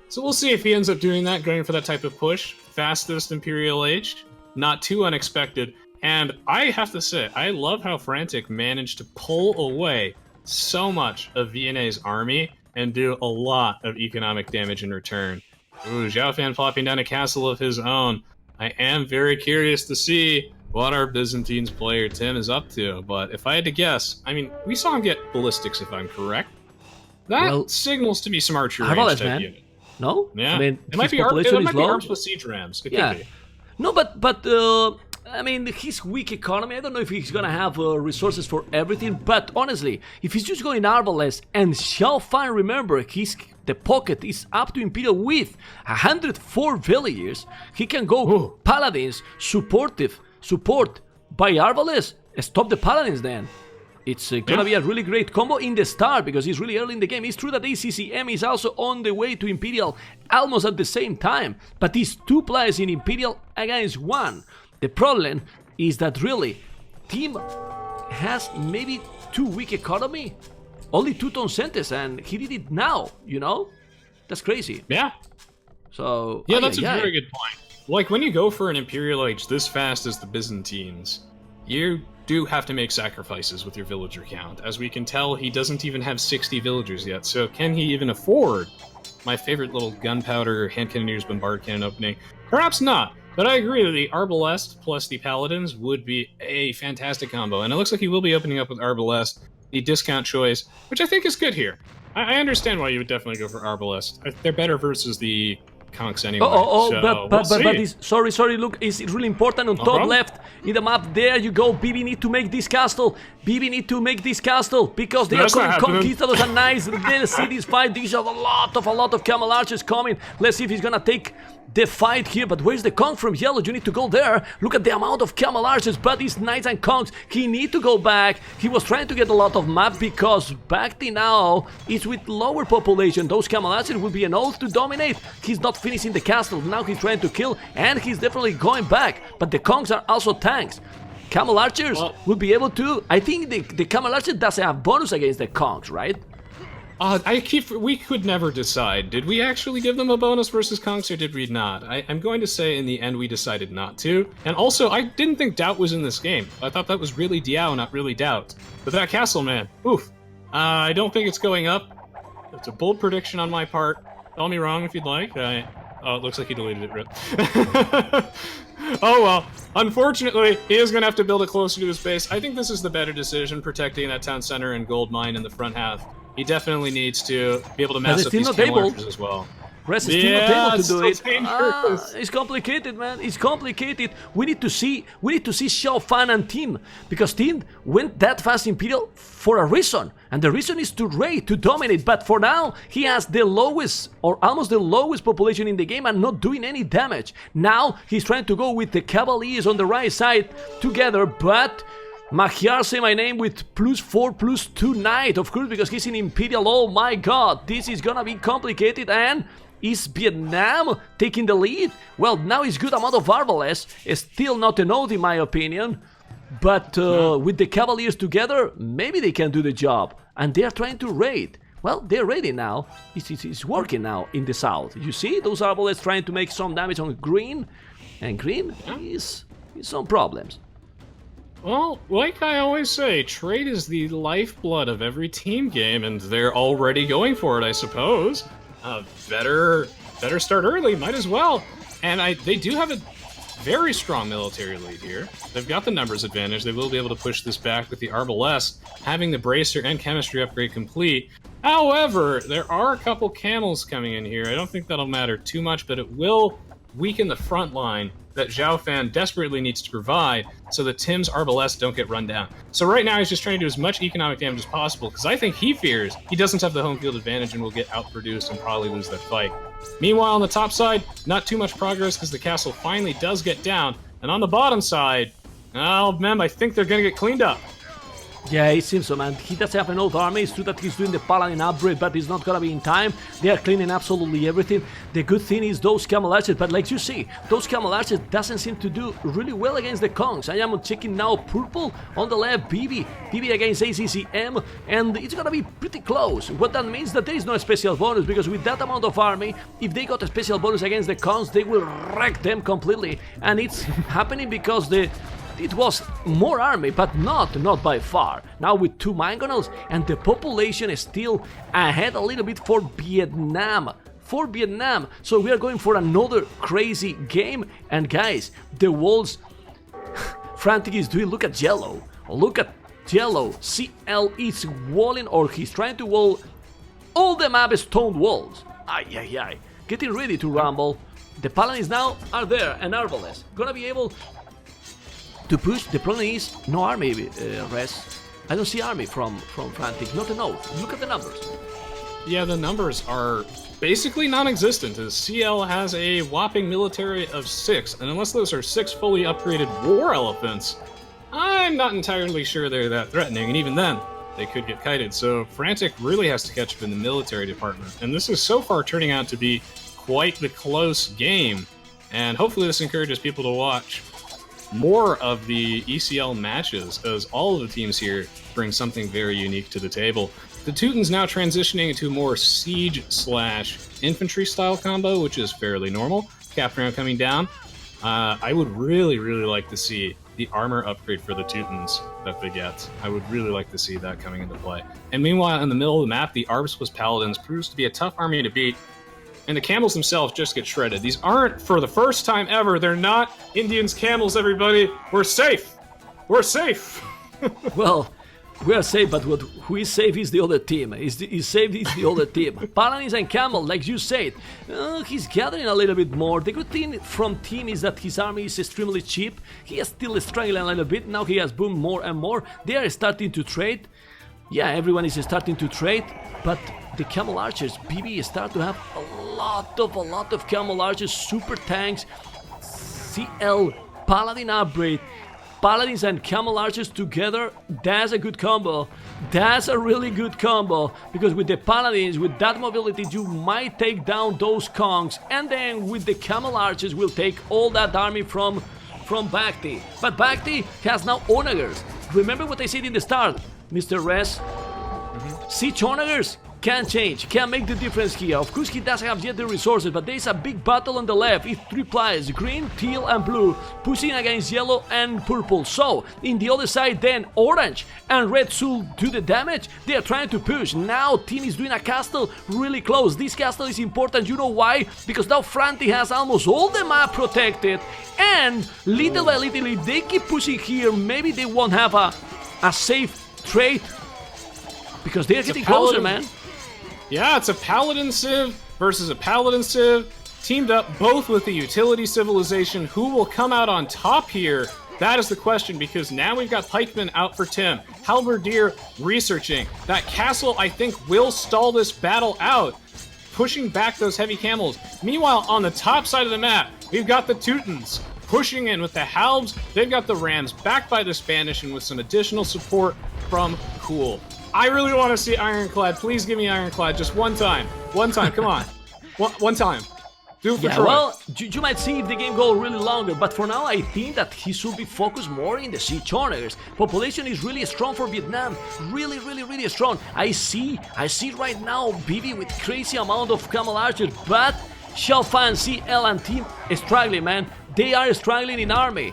So we'll see if he ends up doing that, going for that type of push. Fastest Imperial Age, not too unexpected. And I have to say, I love how Frantic managed to pull away so much of VNA's army and do a lot of economic damage in return. Ooh, Zhaofan plopping down a castle of his own. I am very curious to see what our Byzantines player Tim is up to, but if I had to guess, I mean, we saw him get ballistics, if I'm correct. That signals to be some archery range type unit. No? Yeah. I mean, it might be arms with siege rams. It could be. No, but I mean, his weak economy, I don't know if he's gonna have resources for everything, but honestly, if he's just going Arbalest and Zhaofan, remember, the pocket is up to Imperial with 104 villagers, he can go Paladins, support by Arbalest, stop the Paladins then. It's gonna be a really great combo in the start because he's really early in the game. It's true that ACCM is also on the way to Imperial almost at the same time, but these two players in Imperial against one. The problem is that really, Team has maybe too weak economy, only 2 Tonsentes, and he did it now, you know? That's crazy. Yeah. So yeah, that's a very good point. Like, when you go for an Imperial Age this fast as the Byzantines, you do have to make sacrifices with your villager count. As we can tell, he doesn't even have 60 villagers yet, so can he even afford my favorite little gunpowder hand cannoneers bombard cannon opening? Perhaps not, but I agree that the Arbalest plus the Paladins would be a fantastic combo, and it looks like he will be opening up with Arbalest, the discount choice, which I think is good here. I understand why you would definitely go for Arbalest. They're better versus the Conks anyway. Sorry, look, it's really important on top left in the map. There you go. BB need to make this castle. BB need to make this castle because they are conquistadors and nice. They'll see this fight. These are a lot of camel archers coming. Let's see if he's gonna take the fight here, but where's the conch from yellow? You need to go there. Look at the amount of camel archers, but these knights and conchs, he need to go back. He was trying to get a lot of map because Bhakti now is with lower population. Those camel archers will be an oath to dominate. He's not finishing the castle. Now he's trying to kill, and he's definitely going back. But the conchs are also tanks. Camel archers will be able to. I think the camel archer doesn't have bonus against the conchs, right? We could never decide. Did we actually give them a bonus versus Conks or did we not? I'm going to say in the end we decided not to. And also, I didn't think Doubt was in this game. I thought that was really Diao, not really Doubt. But that castle, man, oof. I don't think it's going up. It's a bold prediction on my part. Tell me wrong if you'd like. Oh, it looks like he deleted it, Rip. Oh well. Unfortunately, he is going to have to build it closer to his base. I think this is the better decision, protecting that town center and gold mine in the front half. He definitely needs to be able to mess up these camel archers as well. Rest is still not able to do it. It's complicated, man. It's complicated. We need to see Zhaofan and Team, because Team went that fast Imperial for a reason, and the reason is to raid, to dominate. But for now, he has the lowest or almost the lowest population in the game and not doing any damage. Now he's trying to go with the Cavaliers on the right side together, but Magyar say my name with +4/+2 knight, of course, because he's in Imperial. Oh my god, this is gonna be complicated. And is Vietnam taking the lead? Well, now it's good amount of Arbalest, still not an oath in my opinion, but with the Cavaliers together, maybe they can do the job. And they are trying to raid. Well, they're raiding now. It's working now in the south. You see, those Arbalests trying to make some damage on green, and green is some problems. Well, like I always say, trade is the lifeblood of every team game, and they're already going for it, I suppose. Better start early, might as well. And they do have a very strong military lead here. They've got the numbers advantage. They will be able to push this back with the Arbalest, having the Bracer and Chemistry upgrade complete. However, there are a couple camels coming in here. I don't think that'll matter too much, but it will weaken the front line that Zhaofan desperately needs to provide so that Tim's Arbalest don't get run down. So right now he's just trying to do as much economic damage as possible, because I think he fears he doesn't have the home field advantage and will get outproduced and probably lose that fight. Meanwhile, on the top side, not too much progress because the castle finally does get down. And on the bottom side, oh, man, I think they're going to get cleaned up. Yeah, it seems so, man. He doesn't have an old army. It's true that he's doing the Paladin upgrade, but it's not gonna be in time. They are cleaning absolutely everything. The good thing is those Camel Archers, but like you see, those Camel Archers doesn't seem to do really well against the Kongs. I am checking now Purple on the left, BB against ACCM, and it's gonna be pretty close. What that means that there is no special bonus, because with that amount of army, if they got a special bonus against the Kongs, they will wreck them completely. And it's happening because it was more army, but not by far. Now with 2 mangonels, and the population is still ahead a little bit for Vietnam. So we are going for another crazy game. And guys, the walls Frantic is doing, look at yellow. CL is walling, or he's trying to wall all the map stone walls. Ay. Getting ready to rumble. The Paladins now are there, and Arbalest gonna be able to push. The problem is no army, Res. I don't see army from Frantic, not enough. Look at the numbers. Yeah, the numbers are basically non-existent, as CL has a whopping military of 6, and unless those are 6 fully upgraded war elephants, I'm not entirely sure they're that threatening, and even then, they could get kited. So Frantic really has to catch up in the military department, and this is so far turning out to be quite the close game, and hopefully this encourages people to watch more of the ECL matches, as all of the teams here bring something very unique to the table. The Teutons now transitioning into a more siege/infantry style combo, which is fairly normal. Captain round coming down. I would really like to see the armor upgrade for the Teutons that they get. I would really like to see that coming into play. And meanwhile, in the middle of the map, the Arbalest Paladins proves to be a tough army to beat, and the camels themselves just get shredded. These aren't, for the first time ever, they're not Indians' camels, everybody. We're safe. Well, we are safe, but who is safe is the other team. Is safe is the other team. Paladins and Camel, like you said, he's gathering a little bit more. The good thing from team is that his army is extremely cheap. He is still struggling a little bit. Now he has boomed more and more. They are starting to trade. Yeah, everyone is starting to trade, but the Camel Archers, BB, start to have a lot of Camel Archers, super tanks, CL, Paladin upgrade, Paladins and Camel Archers together. That's a good combo. That's a really good combo, because with the Paladins, with that mobility, you might take down those Kongs, and then with the Camel Archers, we'll take all that army from Bhakti. But Bhakti has now Onagers. Remember what I said in the start, Mr. Res? Siege Onagers can change, can make the difference here. Of course, he doesn't have yet the resources, but there is a big battle on the left. It's 3 players, green, teal, and blue, pushing against yellow and purple. So, in the other side, then orange and red should do the damage. They are trying to push. Now, team is doing a castle really close. This castle is important. You know why? Because now Frantic has almost all the map protected, and little by little, if they keep pushing here, maybe they won't have a safe trade, because they're getting closer, man. Yeah, it's a Paladin Civ versus a Paladin Civ, teamed up both with the Utility Civilization. Who will come out on top here? That is the question, because now we've got Pikeman out for Tim. Halberdier researching. That castle, I think, will stall this battle out, pushing back those heavy camels. Meanwhile, on the top side of the map, we've got the Teutons pushing in with the Halbs. They've got the Rams backed by the Spanish, and with some additional support from Cool. I really want to see Ironclad. Please give me Ironclad just one time. One time, come on. One time. Do it for Troy. Well, you might see if the game goes really longer, but for now I think that he should be focused more in the siege honors. Population is really strong for Vietnam. Really strong. I see right now BB with crazy amount of Camel Archers, but Shelfan, CL and team is struggling, man. They are struggling in army.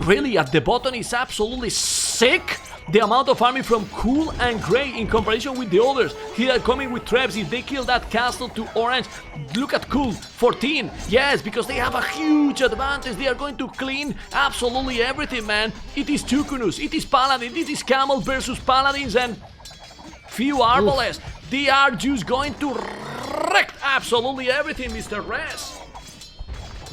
Really, at the bottom is absolutely sick. The amount of army from Cool and Grey in comparison with the others. Here are coming with traps. If they kill that castle to orange, look at Cool, 14. Yes, because they have a huge advantage. They are going to clean absolutely everything, man. It is Tucunus, it is Paladin, it is Camel versus Paladins, and few Arbalest. They are just going to wreck absolutely everything, Mr. Res.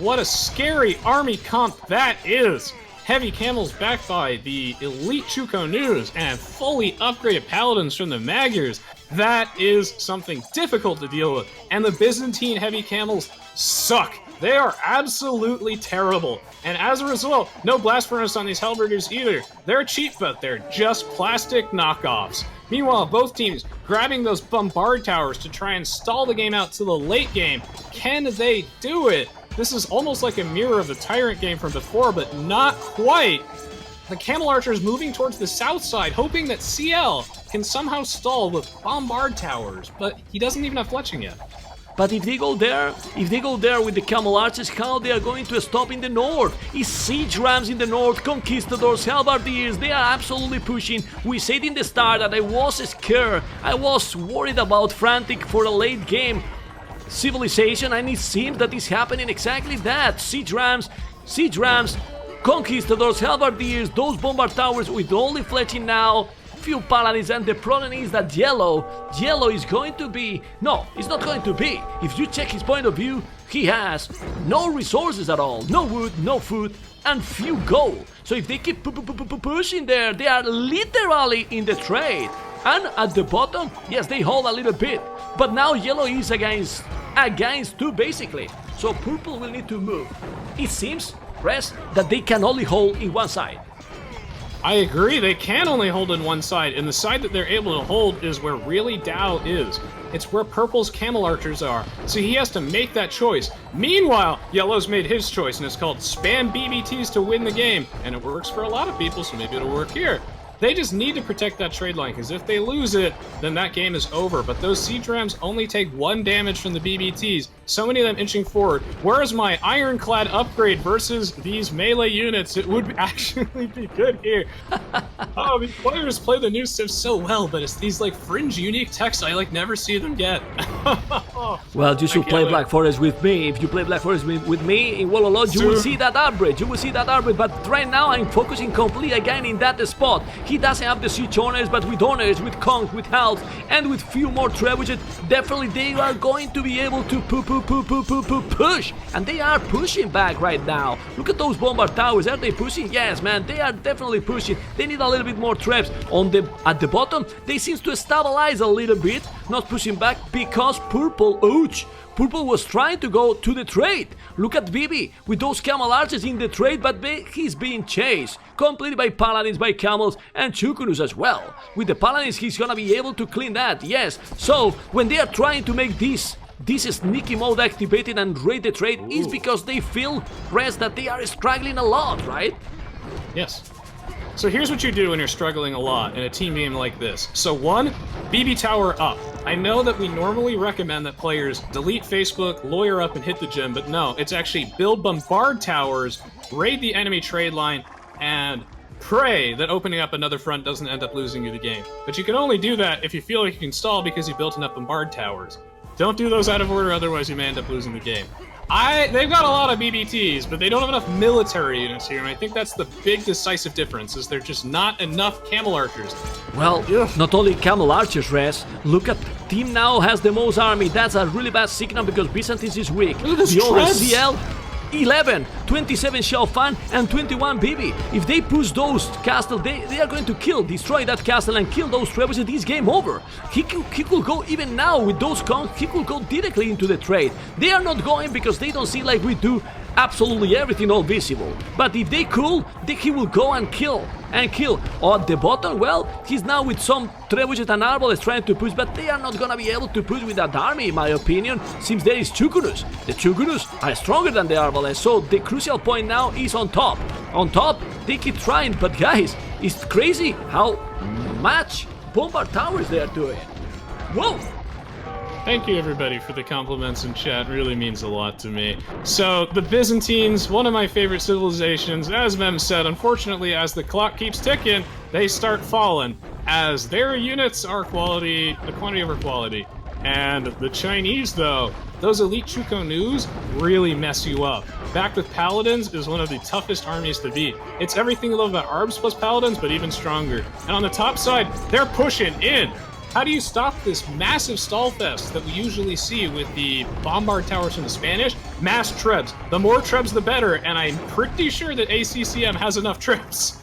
What a scary army comp that is. Heavy camels backed by the elite Chuko News and fully upgraded paladins from the Magyars. That is something difficult to deal with. And the Byzantine heavy camels suck. They are absolutely terrible. And as a result, no blast furnace on these Hellbreakers either. They're cheap, but they're just plastic knockoffs. Meanwhile, both teams grabbing those bombard towers to try and stall the game out to the late game. Can they do it? This is almost like a mirror of the Tyrant game from before, but not quite. The Camel Archer is moving towards the south side, hoping that CL can somehow stall with bombard towers, but he doesn't even have fletching yet. But if they go there with the Camel Archers, how they are going to stop in the north? It's Siege Rams in the north, Conquistadors, Halbardiers, they are absolutely pushing. We said in the start that I was scared, I was worried about Frantic for a late game civilization, and it seems that it's happening exactly that. Siege Rams, Conquistadors, Halbardiers, those bombard towers with only fletching now, few paladins, and the problem is that Yellow is going to be, no, it's not going to be. If you check his point of view, he has no resources at all, no wood, no food, and few gold. So if they keep pushing there, they are literally in the trade. And at the bottom, yes, they hold a little bit, but now Yellow is against 2 basically. So Purple will need to move. It seems, Res, that they can only hold in one side. I agree, they can only hold on one side, and the side that they're able to hold is where really Dao is. It's where Purple's Camel Archers are, so he has to make that choice. Meanwhile, Yellow's made his choice, and it's called spam BBTs to win the game, and it works for a lot of people, so maybe it'll work here. They just need to protect that trade line, because if they lose it, then that game is over. But those Siege Rams only take 1 damage from the BBTs, so many of them inching forward. Whereas my Ironclad upgrade versus these melee units, it would actually be good here. Oh, these players play the new Civ so well, but it's these like fringe unique techs I like never see them get. Well, you should play Black Forest with me. If you play Black Forest with me in Wololo, you will see that upgrade. But right now I'm focusing completely again in that spot. He doesn't have the siege owners, but with owners, with conch, with health, and with few more trebuchet, definitely they are going to be able to push. And they are pushing back right now. Look at those bombard towers. Are they pushing? Yes, man, they are definitely pushing. They need a little bit more traps. At the bottom, they seem to stabilize a little bit, not pushing back because Purple, ouch! Purple was trying to go to the trade. Look at Bibi with those Camel Archers in the trade, but he's being chased completely by Paladins, by Camels, and Chukunus as well. With the Paladins, he's gonna be able to clean that, yes. So, when they are trying to make this sneaky mode activated and raid the trade, is because they feel, Res, that they are struggling a lot, right? Yes. So here's what you do when you're struggling a lot in a team game like this. So 1, BB Tower up. I know that we normally recommend that players delete Facebook, lawyer up, and hit the gym, but no, it's actually build bombard towers, raid the enemy trade line, and pray that opening up another front doesn't end up losing you the game. But you can only do that if you feel like you can stall because you built enough bombard towers. Don't do those out of order, otherwise you may end up losing the game. They've got a lot of BBTs, but they don't have enough military units here, and I think that's the big decisive difference, is there's just not enough Camel Archers. Well, not only Camel Archers, Res. Look at team now has the most army. That's a really bad signal because Byzantines is weak. Look at this the only treads. CL 11, 27 Shell Fan, and 21 BB. If they push those castle, they are going to destroy that castle and kill those trebuchets. This game over. He could go even now with those cons. He could go directly into the trade. They are not going because they don't see like we do absolutely everything all visible. But if they could, he will go and kill. Or at the bottom, well, he's now with some trebuchet and arbalest trying to push, but they are not gonna be able to push with that army, in my opinion, since there is Chukunus. The Chukunus are stronger than the arbalest, so the crucial point now is on top. On top, they keep trying, but guys, it's crazy how much bombard towers they are doing. Whoa! Thank you everybody for the compliments in chat, really means a lot to me. So, the Byzantines, one of my favorite civilizations, as Mem said, unfortunately as the clock keeps ticking, they start falling, as their units are quantity over quality. And the Chinese though, those elite Chukonus really mess you up. Backed with Paladins is one of the toughest armies to beat. It's everything you love about Arbs plus Paladins, but even stronger. And on the top side, they're pushing in. How do you stop this massive stall fest that we usually see with the bombard towers from the Spanish? Mass trebs. The more trebs, the better, and I'm pretty sure that ACCM has enough trebs.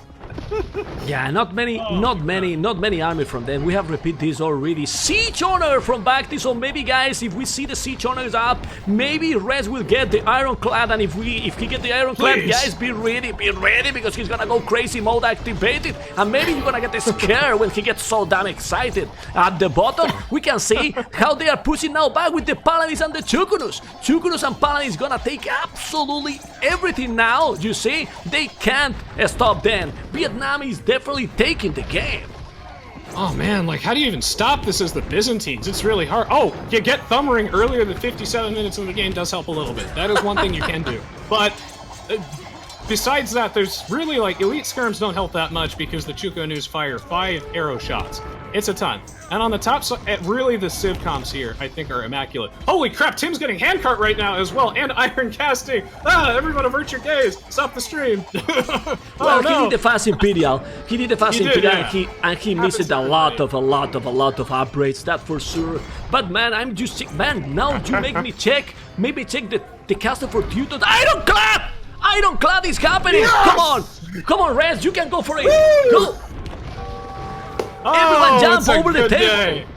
Yeah, not many army from them. We have repeated this already. Siege Honor from Bacti, so maybe guys, if we see the Siege Honors up, maybe Rez will get the Ironclad, and if he get the Ironclad, guys, be ready, because he's gonna go crazy mode activated, and maybe you're gonna get a scare when he gets so damn excited. At the bottom, we can see how they are pushing now back with the Paladins and the Chukunus. Chukunus and Paladins gonna take absolutely everything now, you see? They can't stop them. Vietnam is definitely taking the game. Oh man, like how do you even stop this as the Byzantines? It's really hard. Oh, you get Thumbering earlier than 57 minutes in the game does help a little bit. That is one thing you can do. But besides that, there's really like elite skirms don't help that much because the Chukunus fire 5 arrow shots. It's a ton. And on the top side, really the Civ comps here, I think, are immaculate. Holy crap, Tim's getting handcart right now as well, and iron casting. Ah, everyone avert your gaze. Stop the stream. Well, he did the fast Imperial. He did the fast Imperial, yeah. and he missed a lot of upgrades, that for sure. But man, I'm just man. Now you make me check. Maybe check the castle for Teuton. Ironclad! Ironclad is happening. Yes! Come on, Rez. You can go for it. Go. Everyone jump over the table!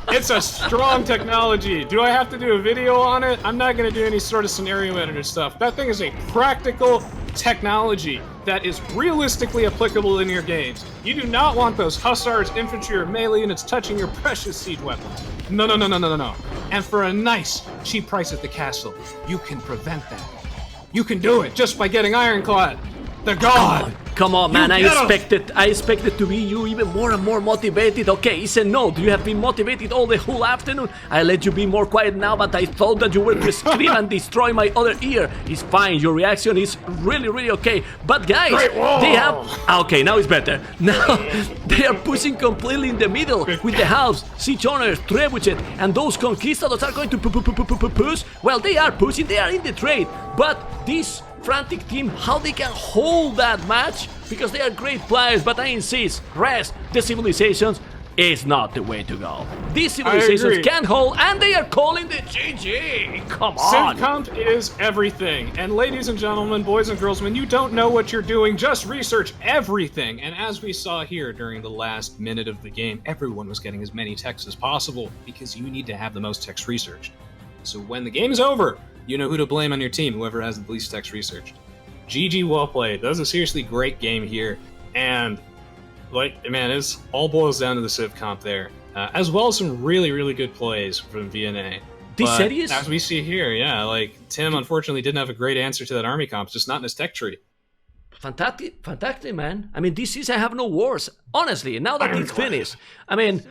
It's a strong technology. Do I have to do a video on it? I'm not going to do any sort of scenario editor stuff. That thing is a practical technology that is realistically applicable in your games. You do not want those hussars, infantry, or melee units touching your precious siege weapons. No. And for a nice, cheap price at the castle, you can prevent that. You can do it just by getting Ironclad. The god! Come on, man, I expected to be you even more and more motivated. Okay, it's a no. You have been motivated all the whole afternoon. I let you be more quiet now, but I thought that you were to scream and destroy my other ear. It's fine, your reaction is really okay. But guys, they have... Okay, now it's better. Now, they are pushing completely in the middle with the halves, Siege Honors, Trebuchet, and those Conquistadors are going to push. Well, they are pushing, they are in the trade, but this Frantic team, how they can hold that match, because they are great players, but I insist, Rez, the civilizations is not the way to go. These civilizations can't hold, and they are calling the GG. Come on. Civ comp is everything. And ladies and gentlemen, boys and girls, when you don't know what you're doing, just research everything. And as we saw here during the last minute of the game, everyone was getting as many texts as possible because you need to have the most text researched. So when the game is over, you know who to blame on your team, whoever has the least text researched. GG, well played. That was a seriously great game here. And, like, man, it all boils down to the Civ comp there. As well as some really good plays from VNA. This series? As we see here, yeah, like, Tim unfortunately didn't have a great answer to that army comp, just not in his tech tree. Fantastic, man. I mean, this season I have no wars. Honestly, now that it's finished. I mean...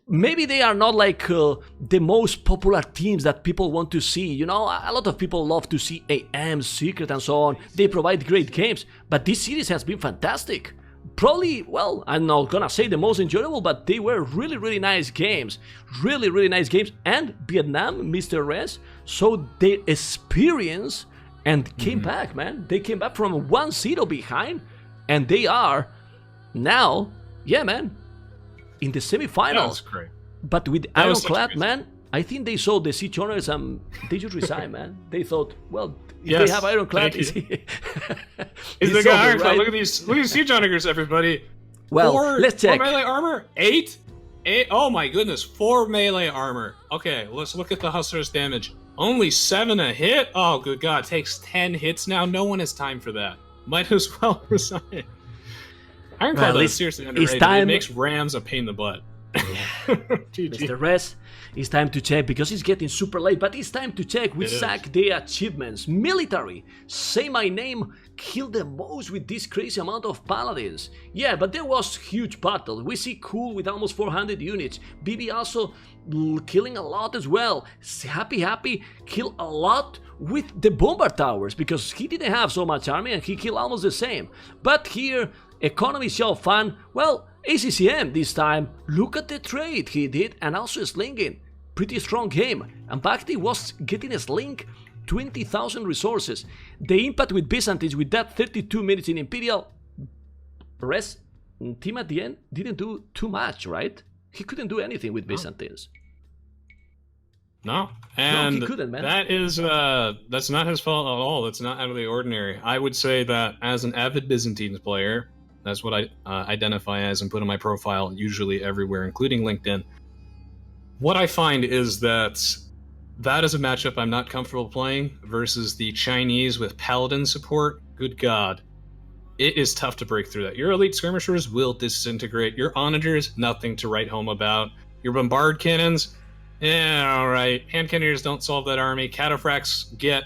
Maybe they are not like the most popular teams that people want to see. You know, a lot of people love to see AM, Secret, and so on. They provide great games, but this series has been fantastic. Probably, well, I'm not gonna say the most enjoyable, but they were really nice games. Really nice games. And Vietnam, Mr. Rez, so their experience and came back, man. They came back from 1-0 behind, and they are now, yeah, man, in the semifinals. That was great. But with Ironclad, man, I think they saw the Siege Honors and they just resign, man. They thought, well, if they have Ironclad, they got Ironclad. Right? Look at these Siege Honors, everybody. Well, let's check. 4 melee armor? 8? Oh my goodness, 4 melee armor. Okay, let's look at the Hustler's damage. Only 7 a hit? Oh, good God, takes 10 hits now. No one has time for that. Might as well resign. Ironclad is seriously underrated. It makes Rams a pain in the butt. Mr. Rez, it's time to check because it's getting super late, but it's time to check with Zach the achievements. Military, say my name, kill the most with this crazy amount of paladins. Yeah, but there was huge battle. We see Cool with almost 400 units. BB also killing a lot as well. Happy kill a lot with the bomber towers because he didn't have so much army and he killed almost the same. But here, Economy Show Fan, well, ACCM this time, look at the trade he did and also slinging. Pretty strong game. And Bhakti was getting a sling, 20,000 resources. The impact with Byzantines with that 32 minutes in Imperial, Rez team at the end didn't do too much, right? He couldn't do anything with Byzantines. No, and he couldn't, man. That is that's not his fault at all. That's not out of the ordinary. I would say that as an avid Byzantines player, That's what I identify as and put in my profile usually everywhere, including LinkedIn. What I find is that is a matchup I'm not comfortable playing versus the Chinese with Paladin support. Good God. It is tough to break through that. Your elite skirmishers will disintegrate. Your onagers, nothing to write home about. Your bombard cannons, alright. Hand cannoneers don't solve that army. Cataphracts get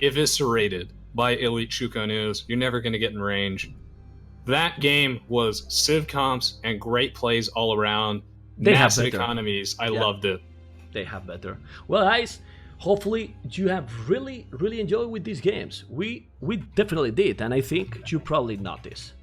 eviscerated by elite Shukonus. You're never going to get in range. That game was civ comps and great plays all around. They have Massive better economies. I loved it. They have better. Well, guys, hopefully you have really enjoyed with these games. We definitely did, and I think you probably noticed.